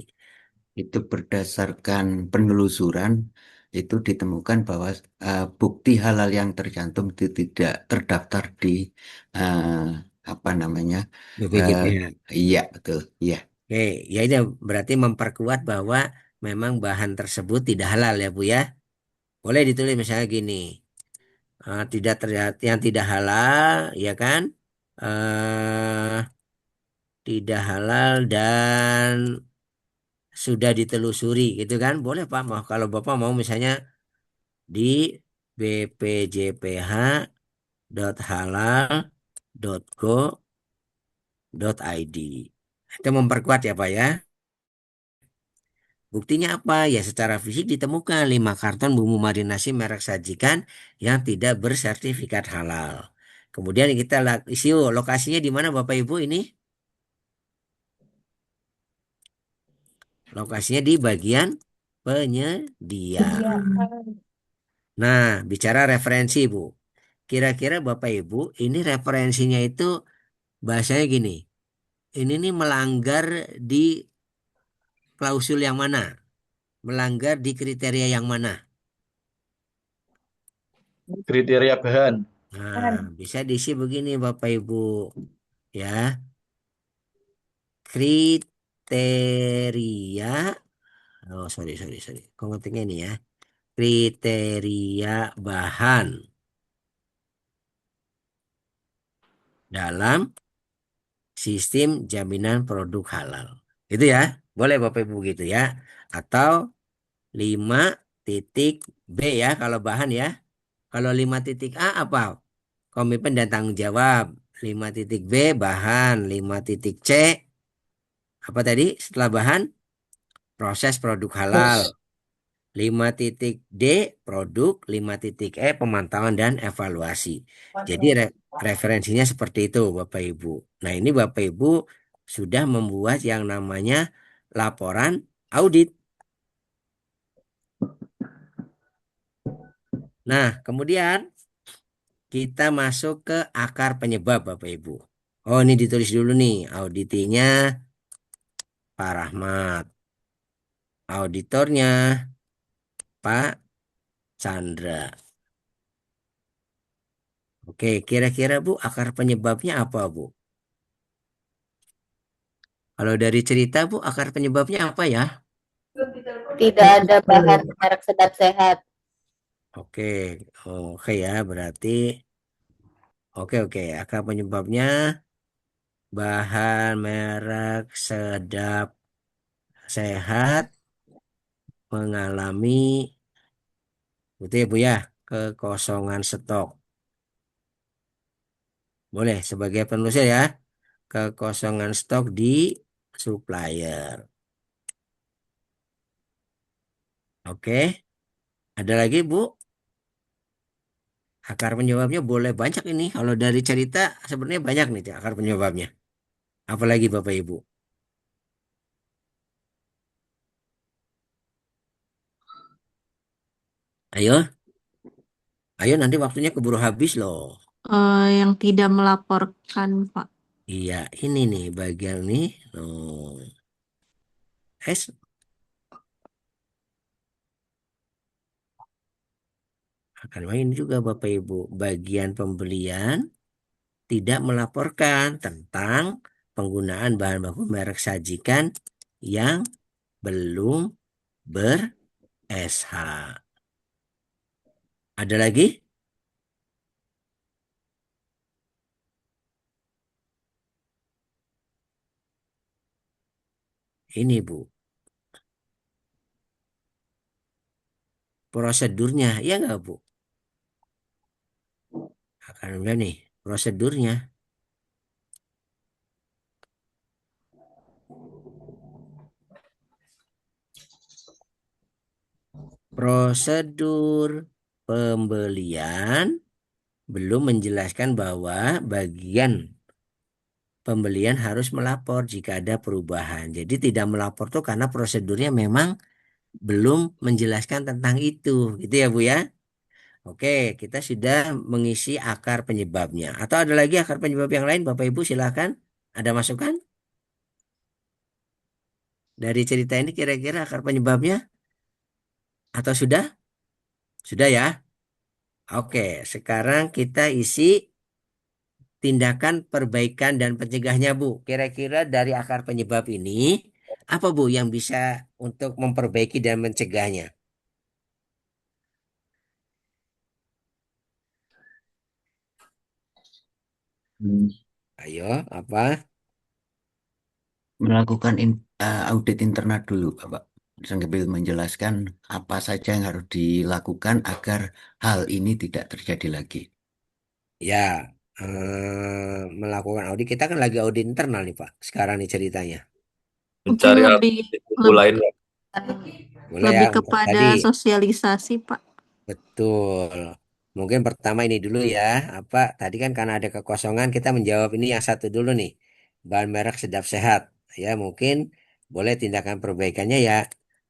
Itu berdasarkan penelusuran itu ditemukan bahwa bukti halal yang tercantum itu tidak terdaftar di eh, apa namanya? eh, BPJPH. iya betul, iya. Oke, ya ini berarti memperkuat bahwa memang bahan tersebut tidak halal ya Bu ya. Boleh ditulis misalnya gini, tidak terlihat yang tidak halal, ya kan? eh Tidak halal dan sudah ditelusuri, gitu kan? Boleh Pak, mau kalau Bapak mau misalnya di bpjph.halal.go.id. Itu memperkuat ya Pak ya. Buktinya apa? Ya secara fisik ditemukan 5 karton bumbu marinasi merek sajikan yang tidak bersertifikat halal. Kemudian kita isi lokasinya di mana Bapak Ibu ini? Lokasinya di bagian penyedia. Nah, bicara referensi Bu. Kira-kira Bapak Ibu ini referensinya itu bahasanya gini. Ini nih melanggar di klausul yang mana? Melanggar di kriteria yang mana? Kriteria bahan. Nah, bisa diisi begini Bapak Ibu. Ya, kriteria. Oh, sorry, sorry, sorry. Kok ngetiknya ini ya? Kriteria bahan dalam sistem jaminan produk halal. Itu ya. Boleh Bapak Ibu gitu ya. Atau 5 B ya kalau bahan ya. Kalau 5 A apa? Komitmen dan tanggung jawab. 5 B bahan. 5 C apa tadi setelah bahan? Proses produk halal. Terus 5 D produk. 5 E pemantauan dan evaluasi. Jadi referensinya seperti itu Bapak Ibu. Nah ini Bapak Ibu sudah membuat yang namanya laporan audit. Nah kemudian kita masuk ke akar penyebab Bapak Ibu. Oh ini ditulis dulu nih auditinya Pak Rahmat. Auditornya Pak Chandra. Oke, kira-kira Bu, akar penyebabnya apa Bu? Kalau dari cerita Bu, akar penyebabnya apa ya? Tidak ada bahan merek sedap sehat. Oke, oke ya, berarti oke. Akar penyebabnya bahan merek sedap sehat mengalami, gitu ya Bu ya, kekosongan stok. Boleh sebagai penulis ya, kekosongan stok di supplier. Oke, ada lagi Bu? Akar penyebabnya boleh banyak ini. Kalau dari cerita sebenarnya banyak nih akar penyebabnya. Apalagi Bapak Ibu. Ayo, ayo nanti waktunya keburu habis loh. Yang tidak melaporkan, Pak. Iya, ini nih bagian nih. Oh, S akan main juga Bapak Ibu. Bagian pembelian tidak melaporkan tentang penggunaan bahan baku merek sajikan yang belum ber-SH. Ada lagi? Ini Bu, prosedurnya, ya nggak Bu? Akan udah nih, prosedurnya. Prosedur pembelian belum menjelaskan bahwa bagian pembelian harus melapor jika ada perubahan. Jadi tidak melapor tuh karena prosedurnya memang belum menjelaskan tentang itu, gitu ya Bu ya. Oke, kita sudah mengisi akar penyebabnya. Atau ada lagi akar penyebab yang lain, Bapak Ibu silakan. Ada masukan dari cerita ini kira-kira akar penyebabnya? Atau sudah? Sudah ya? Oke, sekarang kita isi tindakan perbaikan dan pencegahnya, Bu. Kira-kira dari akar penyebab ini, apa Bu yang bisa untuk memperbaiki dan mencegahnya? Hmm, Ayo, apa? Melakukan audit internal dulu, Bapak. Sambil menjelaskan apa saja yang harus dilakukan agar hal ini tidak terjadi lagi. Ya, melakukan audit. Kita kan lagi audit internal nih, Pak. Sekarang nih ceritanya. Mungkin Mencari lebih alternatif buku lebih lain, Pak. Boleh ya lebih untuk kepada tadi. sosialisasi, Pak. Betul. Mungkin pertama ini dulu ya. Apa tadi kan karena ada kekosongan kita menjawab ini yang satu dulu nih. Bahan merek sedap sehat. Ya, mungkin boleh tindakan perbaikannya ya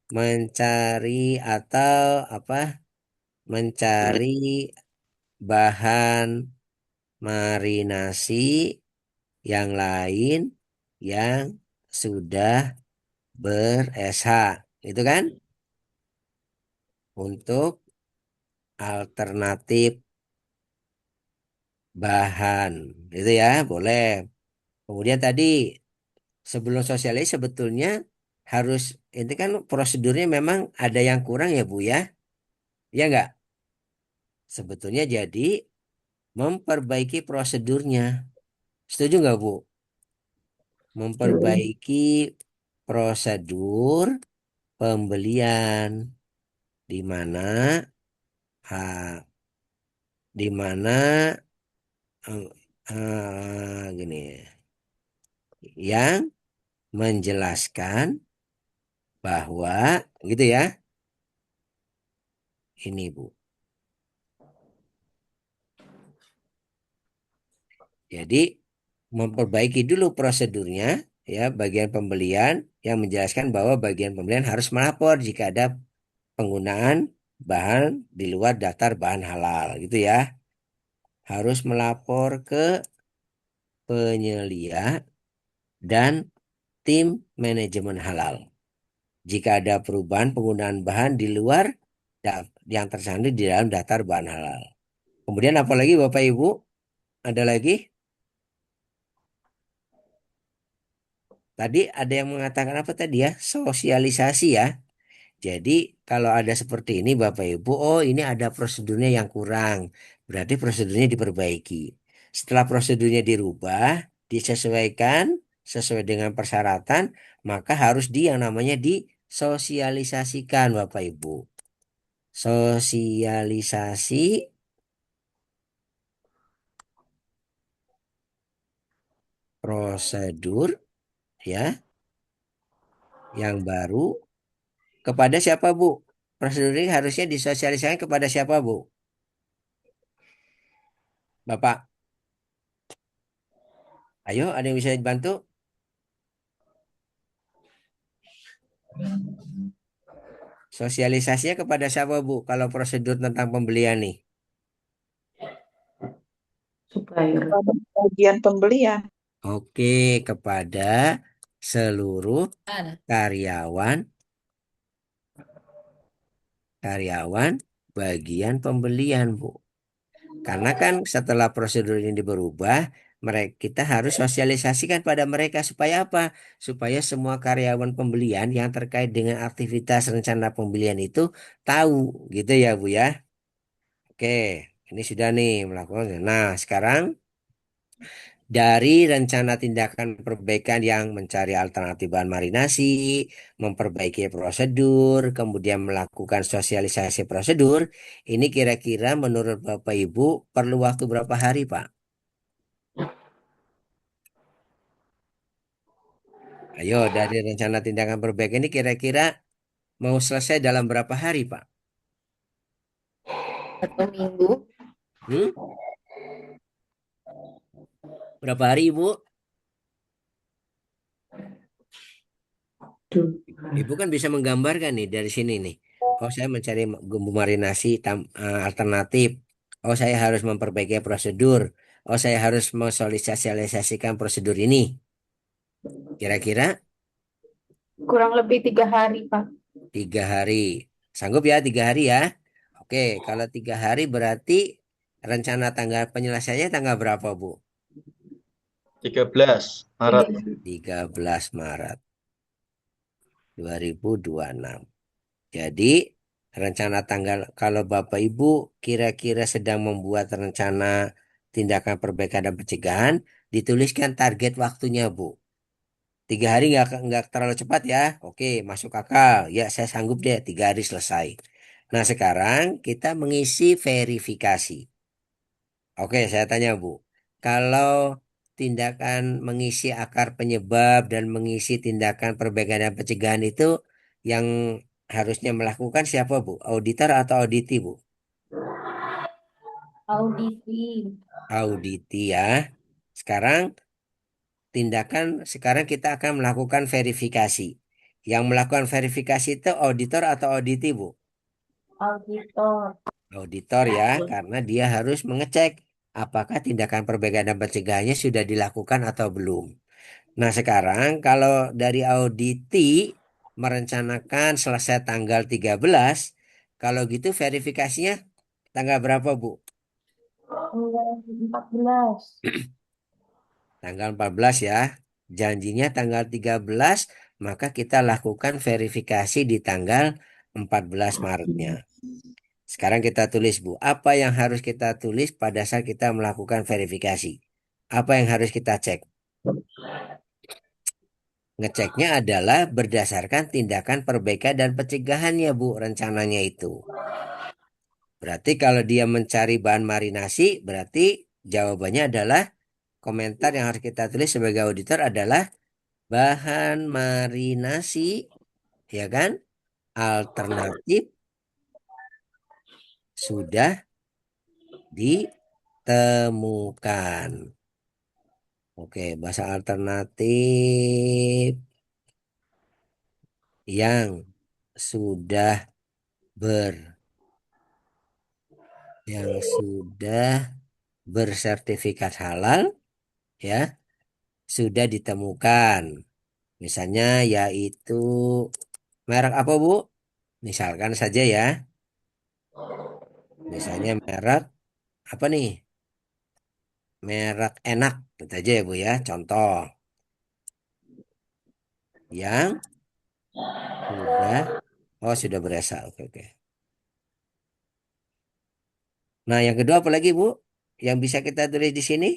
mencari atau apa? Mencari bahan marinasi yang lain yang sudah ber-SH. Itu kan? Untuk alternatif bahan. Itu ya, boleh. Kemudian tadi sebelum sosialis sebetulnya harus ini kan prosedurnya memang ada yang kurang ya Bu ya. Ya enggak? Sebetulnya jadi memperbaiki prosedurnya. Setuju nggak Bu? Memperbaiki prosedur pembelian di mana ah, di mana gini yang menjelaskan bahwa gitu ya. Ini Bu. Jadi memperbaiki dulu prosedurnya ya bagian pembelian yang menjelaskan bahwa bagian pembelian harus melapor jika ada penggunaan bahan di luar daftar bahan halal gitu ya. Harus melapor ke penyelia dan tim manajemen halal. Jika ada perubahan penggunaan bahan di luar yang tercantum di dalam daftar bahan halal. Kemudian apalagi Bapak Ibu? Ada lagi? Tadi ada yang mengatakan apa tadi ya? Sosialisasi ya. Jadi kalau ada seperti ini Bapak Ibu, oh ini ada prosedurnya yang kurang. Berarti prosedurnya diperbaiki. Setelah prosedurnya dirubah, disesuaikan sesuai dengan persyaratan, maka harus yang namanya disosialisasikan Bapak Ibu. Sosialisasi prosedur ya yang baru kepada siapa Bu? Prosedur ini harusnya disosialisasikan kepada siapa Bu? Bapak, ayo ada yang bisa dibantu? Sosialisasinya kepada siapa, Bu? Kalau prosedur tentang pembelian nih. Kepada bagian pembelian. Oke, kepada seluruh karyawan karyawan bagian pembelian, Bu. Karena kan setelah prosedur ini berubah, kita harus sosialisasikan pada mereka supaya apa? Supaya semua karyawan pembelian yang terkait dengan aktivitas rencana pembelian itu tahu, gitu ya, Bu ya. Oke, ini sudah nih melakukan. Nah, sekarang dari rencana tindakan perbaikan yang mencari alternatif bahan marinasi, memperbaiki prosedur, kemudian melakukan sosialisasi prosedur, ini kira-kira menurut Bapak Ibu perlu waktu berapa hari, Pak? Ayo, dari rencana tindakan perbaikan ini kira-kira mau selesai dalam berapa hari, Pak? 1 minggu. Hmm? Berapa hari, Ibu? Ibu kan bisa menggambarkan nih dari sini nih. Oh, saya mencari gumbu marinasi alternatif. Oh, saya harus memperbaiki prosedur. Oh, saya harus mensosialisasikan prosedur ini. Kira-kira Kurang lebih 3 hari, Pak. 3 hari. Sanggup ya 3 hari ya? Oke, kalau 3 hari berarti rencana tanggal penyelesaiannya tanggal berapa, Bu? 13 Maret. 13 Maret 2026. Jadi, rencana tanggal kalau Bapak Ibu kira-kira sedang membuat rencana tindakan perbaikan dan pencegahan, dituliskan target waktunya, Bu. 3 hari nggak terlalu cepat ya. Oke, masuk akal. Ya, saya sanggup deh 3 hari selesai. Nah, sekarang kita mengisi verifikasi. Oke, saya tanya, Bu. Kalau tindakan mengisi akar penyebab dan mengisi tindakan perbaikan dan pencegahan itu yang harusnya melakukan siapa, Bu? Auditor atau auditi, Bu? Audisi. Auditi ya. Sekarang sekarang kita akan melakukan verifikasi. Yang melakukan verifikasi itu auditor atau auditi, Bu? Auditor. Auditor ya, karena dia harus mengecek apakah tindakan perbaikan dan pencegahannya sudah dilakukan atau belum. Nah, sekarang kalau dari auditi merencanakan selesai tanggal 13, kalau gitu verifikasinya tanggal berapa, Bu? Tanggal 14. Tanggal 14 ya. Janjinya tanggal 13, maka kita lakukan verifikasi di tanggal 14 Maretnya. Sekarang kita tulis, Bu, apa yang harus kita tulis pada saat kita melakukan verifikasi? Apa yang harus kita cek? Ngeceknya adalah berdasarkan tindakan perbaikan dan pencegahannya, Bu, rencananya itu. Berarti kalau dia mencari bahan marinasi, berarti jawabannya adalah komentar yang harus kita tulis sebagai auditor adalah bahan marinasi, ya kan? Alternatif sudah ditemukan. Oke, bahasa alternatif yang sudah ber yang sudah bersertifikat halal ya sudah ditemukan. Misalnya yaitu merek apa, Bu? Misalkan saja ya. Misalnya merek apa nih? Merek enak gitu aja ya, Bu ya. Contoh yang sudah sudah berasal. Oke, oke. Nah, yang kedua apa lagi, Bu? Yang bisa kita tulis di sini?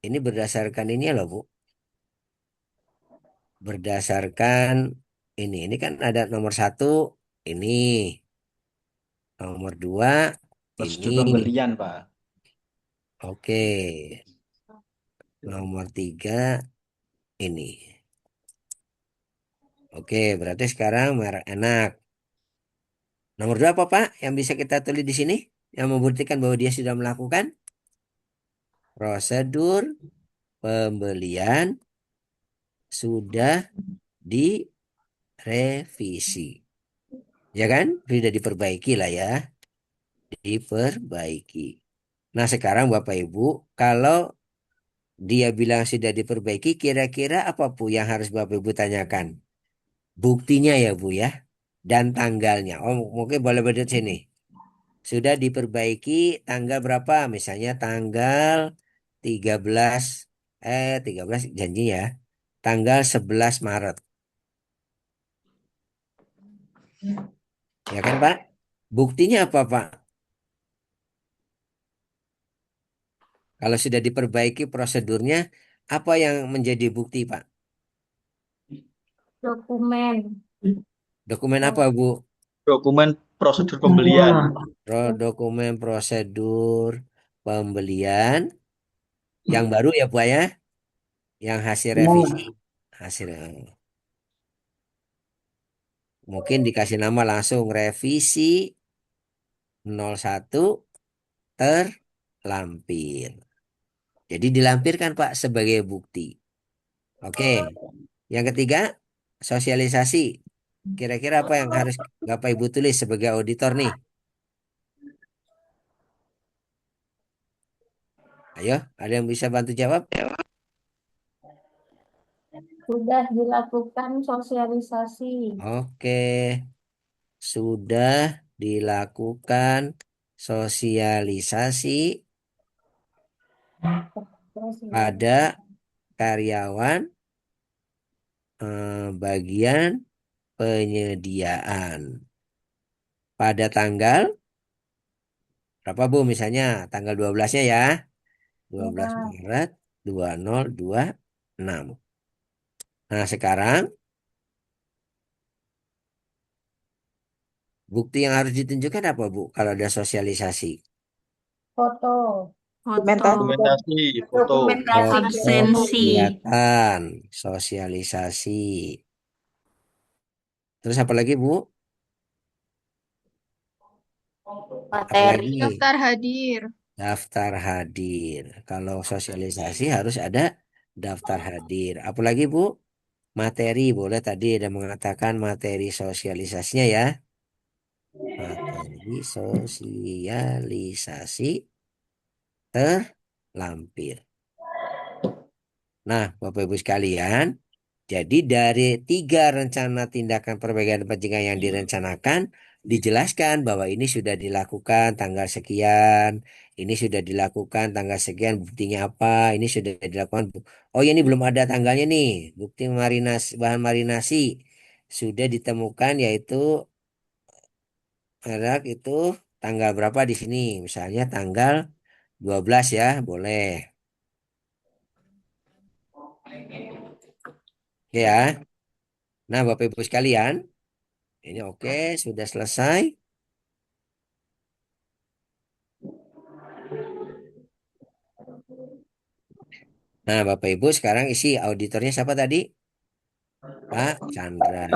Ini berdasarkan ini loh, Bu. Berdasarkan ini kan ada nomor 1 ini, nomor 2 Prosedur ini. pembelian, Pak. Oke, nomor 3 ini. Oke, berarti sekarang merek enak. Nomor 2 apa, Pak? Yang bisa kita tulis di sini? Yang membuktikan bahwa dia sudah melakukan prosedur pembelian sudah revisi. Ya kan? Sudah diperbaiki lah ya. Diperbaiki. Nah, sekarang Bapak Ibu, kalau dia bilang sudah diperbaiki, kira-kira apa Bu yang harus Bapak Ibu tanyakan? Buktinya ya Bu ya. Dan tanggalnya. Oh, mungkin boleh berdiri sini. Sudah diperbaiki tanggal berapa? Misalnya tanggal 13, 13 janji ya. Tanggal 11 Maret. Ya kan Pak? Buktinya apa Pak? Kalau sudah diperbaiki prosedurnya, apa yang menjadi bukti Pak? Dokumen. Dokumen apa Bu? Dokumen prosedur pembelian. Dokumen prosedur pembelian yang baru ya Bu ya? Yang hasil revisi. Hasil mungkin dikasih nama langsung revisi 01 terlampir. Jadi dilampirkan Pak sebagai bukti. Oke. Yang ketiga, sosialisasi. Kira-kira apa yang harus Bapak Ibu tulis sebagai auditor nih? Ayo, ada yang bisa bantu jawab? Sudah dilakukan sosialisasi. Oke, sudah dilakukan sosialisasi pada karyawan bagian penyediaan. Pada tanggal berapa Bu? Misalnya tanggal 12-nya ya. 12 Ya, Maret 2026. Nah, sekarang bukti yang harus ditunjukkan apa, Bu? Kalau ada sosialisasi. foto. Foto. Dokumentasi, foto. Dokumentasi Foto Absensi. kegiatan, sosialisasi. Terus apa lagi, Bu? Apa materi. lagi? Daftar hadir. Daftar hadir. Kalau sosialisasi harus ada daftar hadir. Apa lagi, Bu? Materi. Boleh tadi ada mengatakan materi sosialisasinya ya. Materi sosialisasi terlampir. Nah, Bapak Ibu sekalian, jadi dari 3 rencana tindakan perbaikan dan pencegahan yang direncanakan, dijelaskan bahwa ini sudah dilakukan tanggal sekian, ini sudah dilakukan tanggal sekian, buktinya apa, ini sudah dilakukan. Oh ya, ini belum ada tanggalnya nih, bukti marinasi, bahan marinasi sudah ditemukan yaitu merek itu tanggal berapa di sini, misalnya tanggal 12 ya, boleh. Oke ya. Nah, Bapak Ibu sekalian, ini oke, sudah selesai. Nah, Bapak Ibu sekarang isi auditornya siapa tadi? Pak Chandra.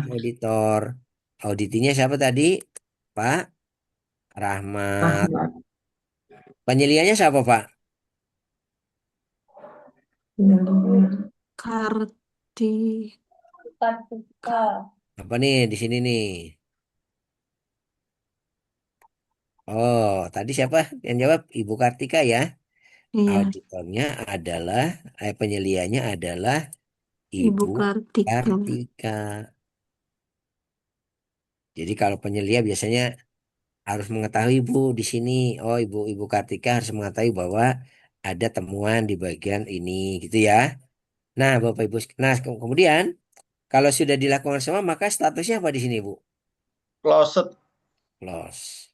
Auditor. Auditinya siapa tadi? Pak Rahmat. Penyelihannya siapa, Pak? Karti. Kartika. Apa nih di sini nih? Oh, tadi siapa yang jawab? Ibu Kartika ya. Iya, Auditornya adalah, penyelihannya adalah Ibu Ibu Kartika. Kartika. Jadi kalau penyelia biasanya harus mengetahui Bu di sini. Oh, Ibu Kartika harus mengetahui bahwa ada temuan di bagian ini gitu ya. Nah, Bapak Ibu, nah kemudian kalau sudah dilakukan semua maka statusnya apa di sini Bu? Closet. Close.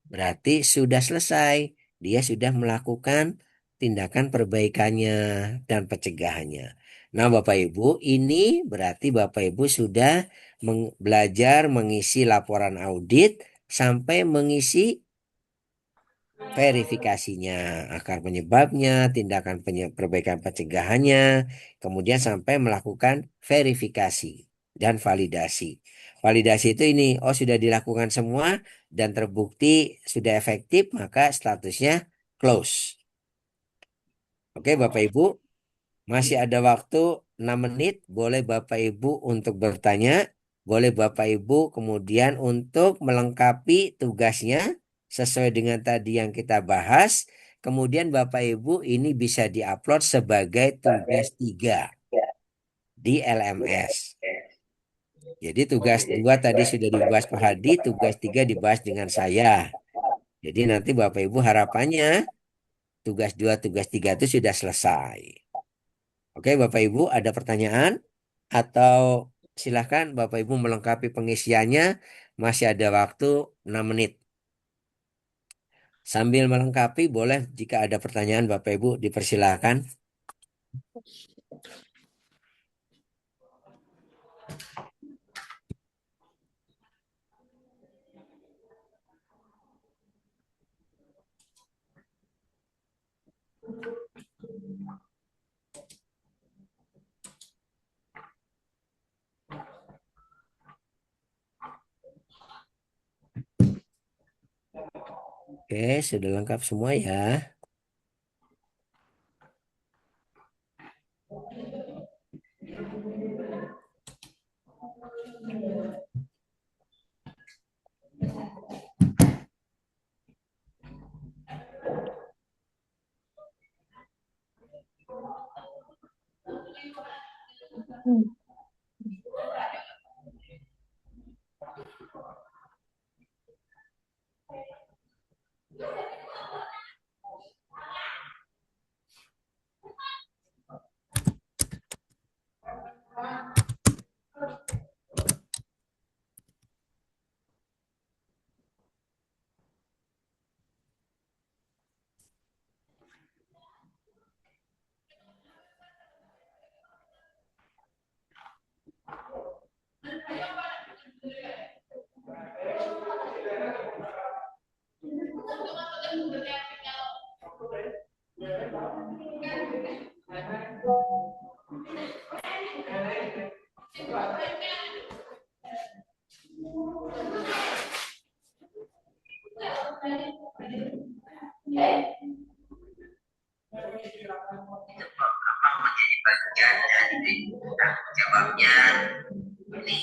Berarti sudah selesai. Dia sudah melakukan tindakan perbaikannya dan pencegahannya. Nah, Bapak Ibu, ini berarti Bapak Ibu sudah belajar mengisi laporan audit sampai mengisi verifikasinya, akar penyebabnya, tindakan perbaikan pencegahannya, kemudian sampai melakukan verifikasi dan validasi. Validasi itu ini, oh sudah dilakukan semua dan terbukti sudah efektif, maka statusnya close. Oke, Bapak Ibu, masih ada waktu 6 menit, boleh Bapak Ibu untuk bertanya, boleh Bapak Ibu kemudian untuk melengkapi tugasnya sesuai dengan tadi yang kita bahas. Kemudian Bapak Ibu ini bisa diupload sebagai tugas 3 di LMS. Jadi tugas 2 tadi sudah dibahas Pak Hadi, tugas 3 dibahas dengan saya. Jadi nanti Bapak Ibu harapannya tugas 2, tugas 3 itu sudah selesai. Oke, Bapak Ibu ada pertanyaan? Atau silahkan Bapak Ibu melengkapi pengisiannya, masih ada waktu 6 menit. Sambil melengkapi, boleh jika ada pertanyaan Bapak Ibu dipersilahkan. Oke, sudah lengkap semua ya. Bagian dari tanggung jawabnya ini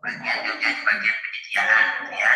bagian juga bagian penyediaan ya.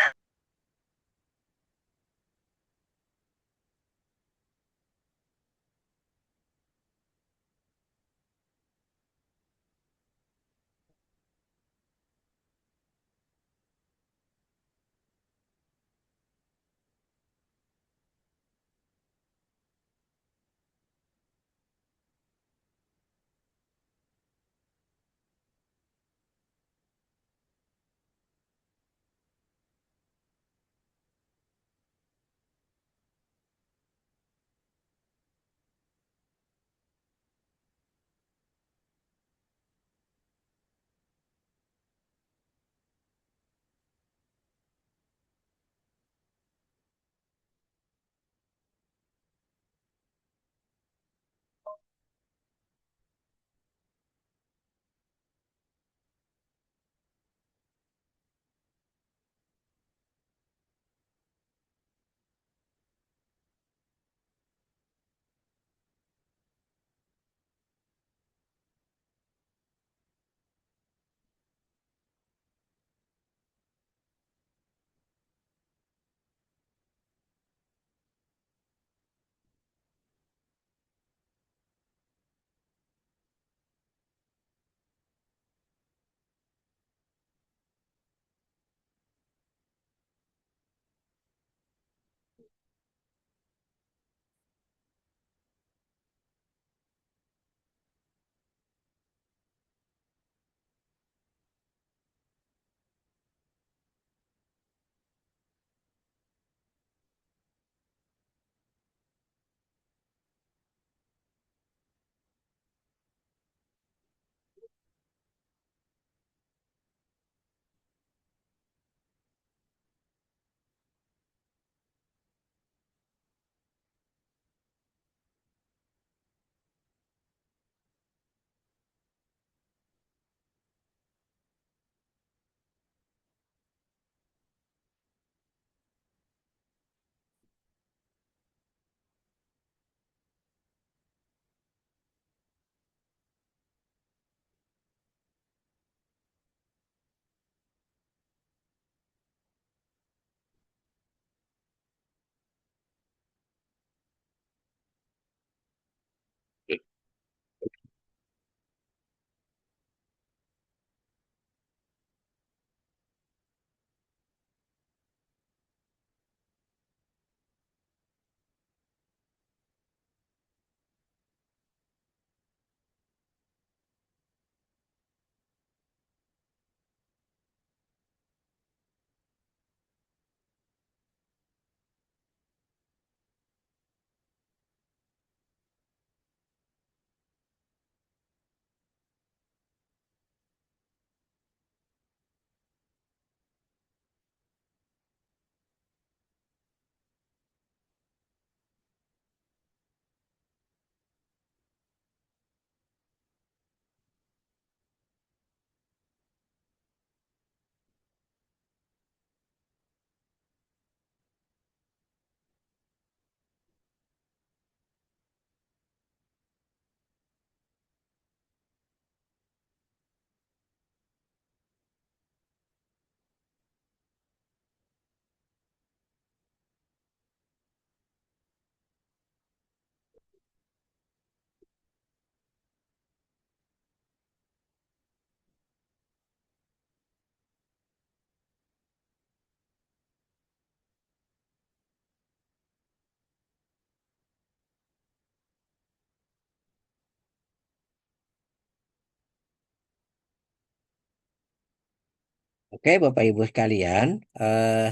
Oke, Bapak Ibu sekalian,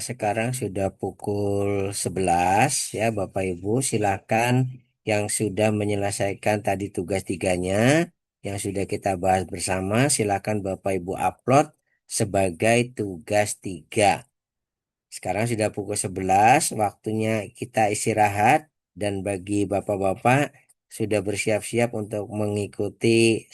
sekarang sudah pukul 11 ya, Bapak Ibu silakan yang sudah menyelesaikan tadi tugas tiganya, yang sudah kita bahas bersama, silakan Bapak Ibu upload sebagai tugas 3. Sekarang sudah pukul 11, waktunya kita istirahat dan bagi Bapak-Bapak sudah bersiap-siap untuk mengikuti